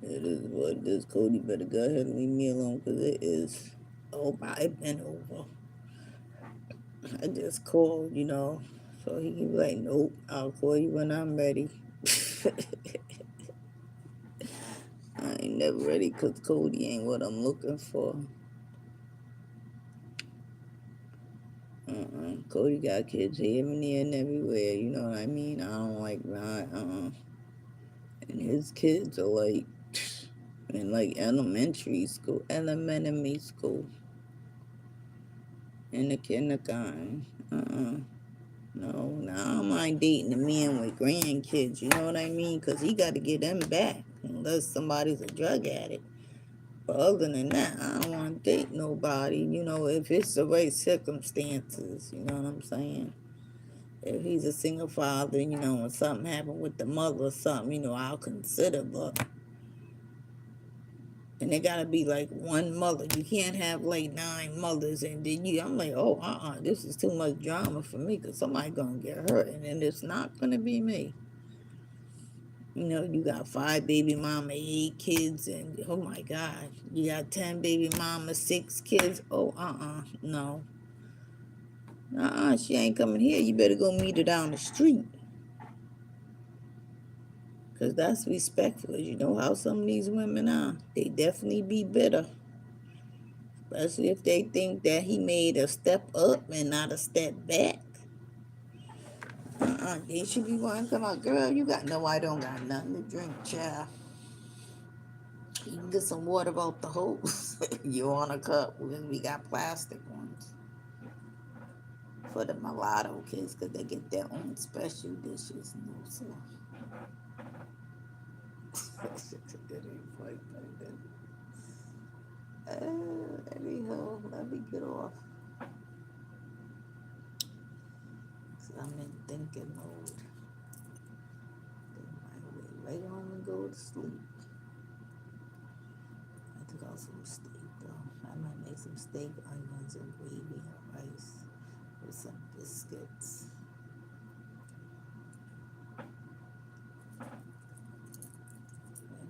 It is what it is. Cody better go ahead and leave me alone because it is. Oh, I've been over. I just called, so he can be like, nope, I'll call you when I'm ready. I ain't never ready because Cody ain't what I'm looking for. Cody got kids here and there and everywhere, you know what I mean? I don't like that. And his kids are like in like elementary school, in the kindergarten. No, now I don't mind dating a man with grandkids, you know what I mean? Because he got to get them back, unless somebody's a drug addict. But other than that, I don't want to date nobody, if it's the right circumstances, you know what I'm saying? If he's a single father, and something happened with the mother or something, I'll consider, but. And it gotta be like one mother. You can't have like 9 mothers, and then I'm like, oh, this is too much drama for me, because somebody gonna get hurt, and then it's not gonna be me. You got 5 baby mama, 8 kids, and oh my God, you got 10 baby mama, 6 kids. Oh, no. She ain't coming here. You better go meet her down the street. Because that's respectful. You know how some of these women are. They definitely be bitter. Especially if they think that he made a step up and not a step back. They should be wanting to come out. Girl, you got no, I don't got nothing to drink, child. You can get some water out the hose. You want a cup? We got plastic ones for the mulatto kids because they get their own special dishes. No, so. It ain't quite like that. Anyhow, let me get off. So I'm in thinking mode. Then I lay home and go to sleep. I took out some steak though. I might make some steak, onions, and gravy and rice with some biscuits. And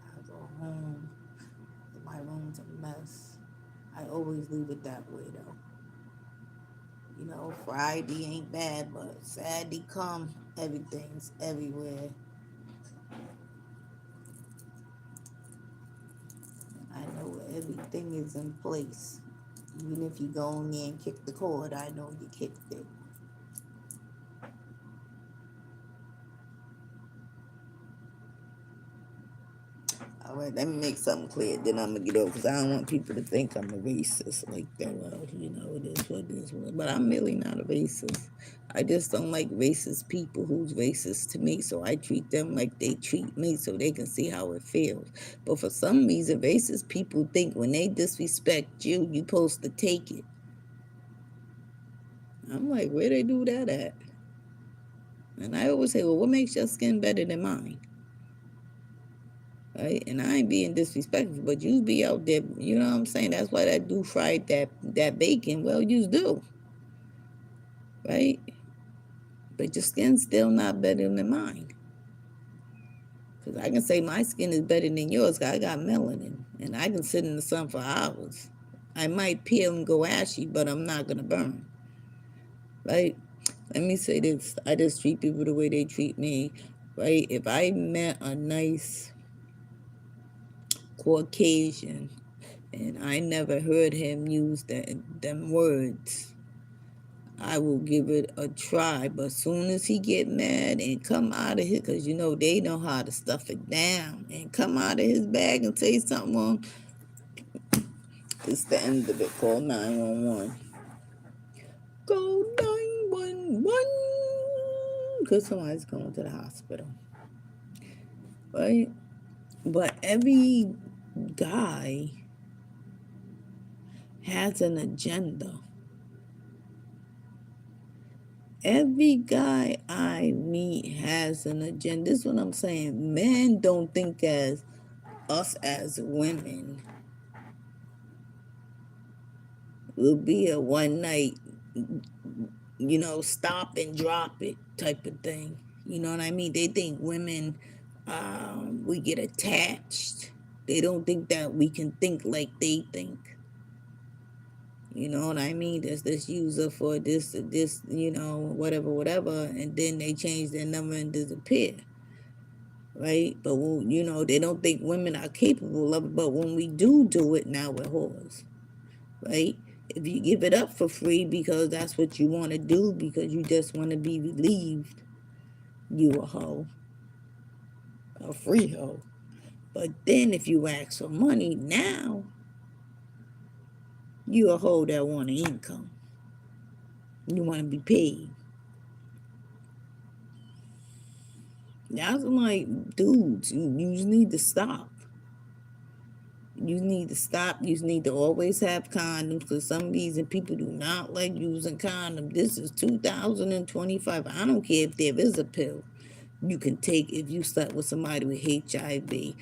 I go home. My room's a mess. I always leave it that way though. Friday ain't bad, but Saturday come, everything's everywhere. I know everything is in place. Even if you go in there and kick the cord, I know you kicked it. All right, let me make something clear, then I'm going to get over, because I don't want people to think I'm a racist like that. Well, it is what it is. But I'm really not a racist. I just don't like racist people who's racist to me, so I treat them like they treat me so they can see how it feels. But for some reason, racist people think when they disrespect you, you're supposed to take it. I'm like, where they do that at? And I always say, well, what makes your skin better than mine? Right? And I ain't being disrespectful, but you be out there, you know what I'm saying? That's why that dude fried that bacon. Well, you do. Right? But your skin's still not better than mine. Because I can say my skin is better than yours because I got melanin. And I can sit in the sun for hours. I might peel and go ashy, but I'm not going to burn. Right? Let me say this. I just treat people the way they treat me. Right? If I met a nice Caucasian and I never heard him use them words, I will give it a try. But soon as he get mad and come out of his, because they know how to stuff it down, and come out of his bag and say something wrong, it's the end of it. Call 911. Go 911, because somebody's going to the hospital. Right? But every guy has an agenda. Every guy I meet has an agenda. This is what I'm saying. Men don't think as us as women will be a one night, stop and drop it type of thing. You know what I mean? They think women We get attached. They don't think that we can think like they think. You know what I mean? There's this user for this, whatever, and then they change their number and disappear, right? But they don't think women are capable of it. But when we do it, now we're whores, right? If you give it up for free because that's what you want to do, because you just want to be relieved, you a hoe, a free hoe. But then if you ask for money, now you a hoe that want an income. You want to be paid. That's like, dudes, you need to stop. You need to stop. You need to always have condoms, because some reason people do not like using condoms. This is 2025. I don't care if there is a pill you can take if you slept with somebody with HIV.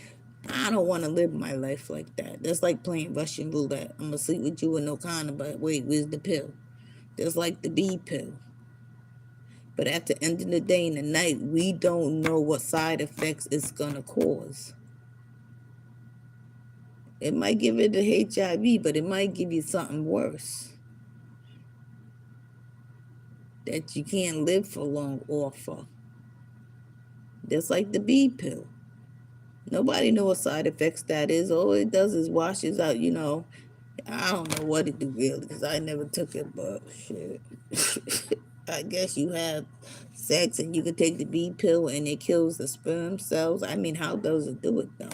I don't want to live my life like that. That's like playing Russian roulette. I'm going to sleep with you with no condom, but wait, where's the pill? That's like the B pill. But at the end of the day, in the night, we don't know what side effects it's going to cause. It might give it the HIV, but it might give you something worse that you can't live for long off of. Just like the B pill. Nobody knows what side effects that is. All it does is washes out, I don't know what it do really, because I never took it, but shit. I guess you have sex and you can take the B pill and it kills the sperm cells. I mean, how does it do it though?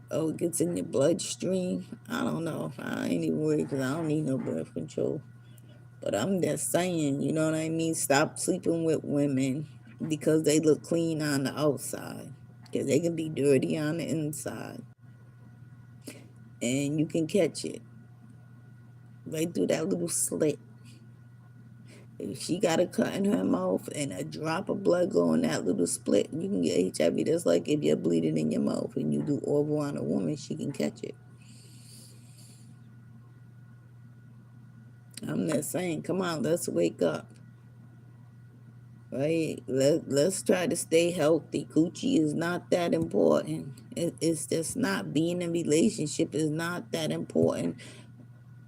Oh, it gets in your bloodstream. I don't know. I ain't even worried because I don't need no birth control. But I'm just saying, you know what I mean? Stop sleeping with women because they look clean on the outside. Because they can be dirty on the inside. And you can catch it right through that little slit. If she got a cut in her mouth and a drop of blood go in that little split, you can get HIV. That's like if you're bleeding in your mouth and you do oral on a woman, she can catch it. I'm not saying, come on, let's wake up. Right? Let's try to stay healthy. Coochie is not that important. It's just not. Being in a relationship is not that important.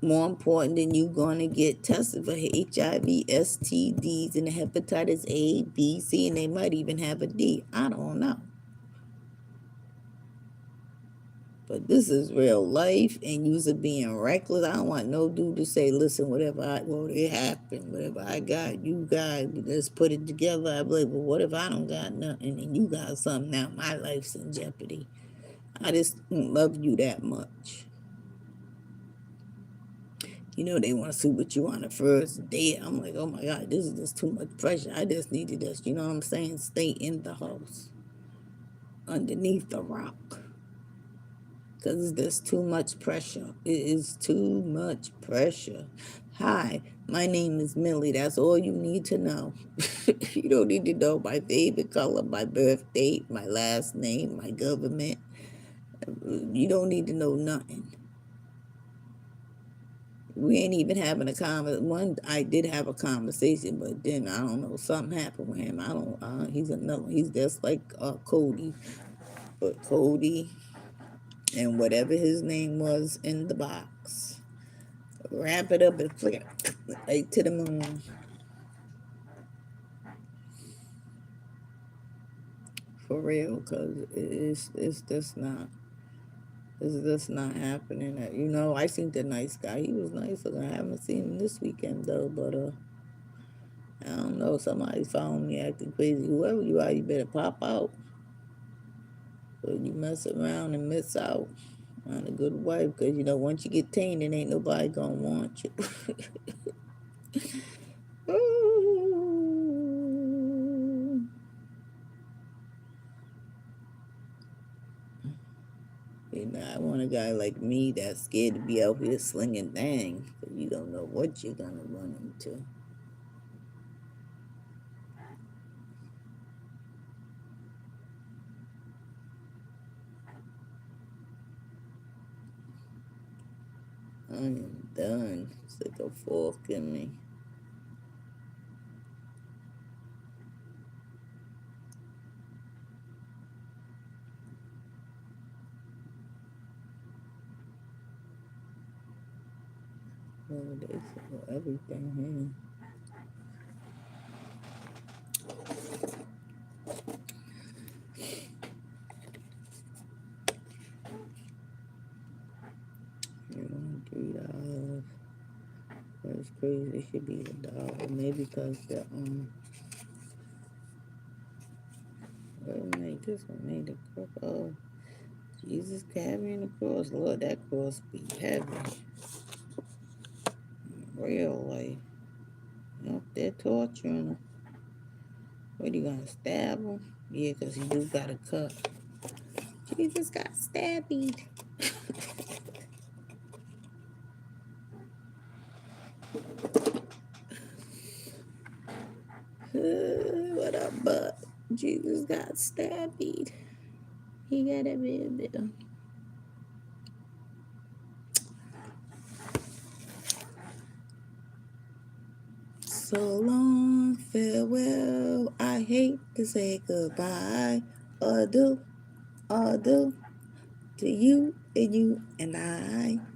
More important than you going to get tested for HIV, STDs, and hepatitis A, B, C, and they might even have a D. I don't know. But this is real life, and you're being reckless. I don't want no dude to say, listen, it happened, whatever I got, you got, let's put it together. I be like, well, what if I don't got nothing and you got something now? My life's in jeopardy. I just don't love you that much. They want to sleep with you on the first date. I'm like, oh my God, this is just too much pressure. I just need to just, you know what I'm saying, stay in the house, underneath the rock. Because there's too much pressure. It is too much pressure. Hi, my name is Millie. That's all you need to know. You don't need to know my favorite color, my birth date, my last name, my government. You don't need to know nothing. We ain't even having a conversation. I did have a conversation, but then I don't know, something happened with him. He's another. He's just like Cody. But Cody and whatever his name was in the box, wrap it up and flick it right to the moon. For real, because it's just not. It's just not happening. I seen the nice guy. He was nice. I haven't seen him this weekend though, but I don't know. Somebody found me acting crazy. Whoever you are, you better pop out. But you mess around and miss out on a good wife, because once you get tainted, ain't nobody gonna want you. I want a guy like me that's scared to be out here slinging things, because you don't know what you're gonna run into. I am done. Stick a fork in me. Oh, they sell everything here. You want $3. That's crazy. It should be $1. Maybe because the what made this one made the cross. Oh, Jesus carrying the cross. Lord, that cross be heavy. Real life. Up there torturing him. What, you gonna stab him? Yeah, because he do got a cut. Jesus got stabbed. What up, butt? Jesus got stabbed. He got a baby. So long, farewell. I hate to say goodbye. Adieu, adieu to you and I.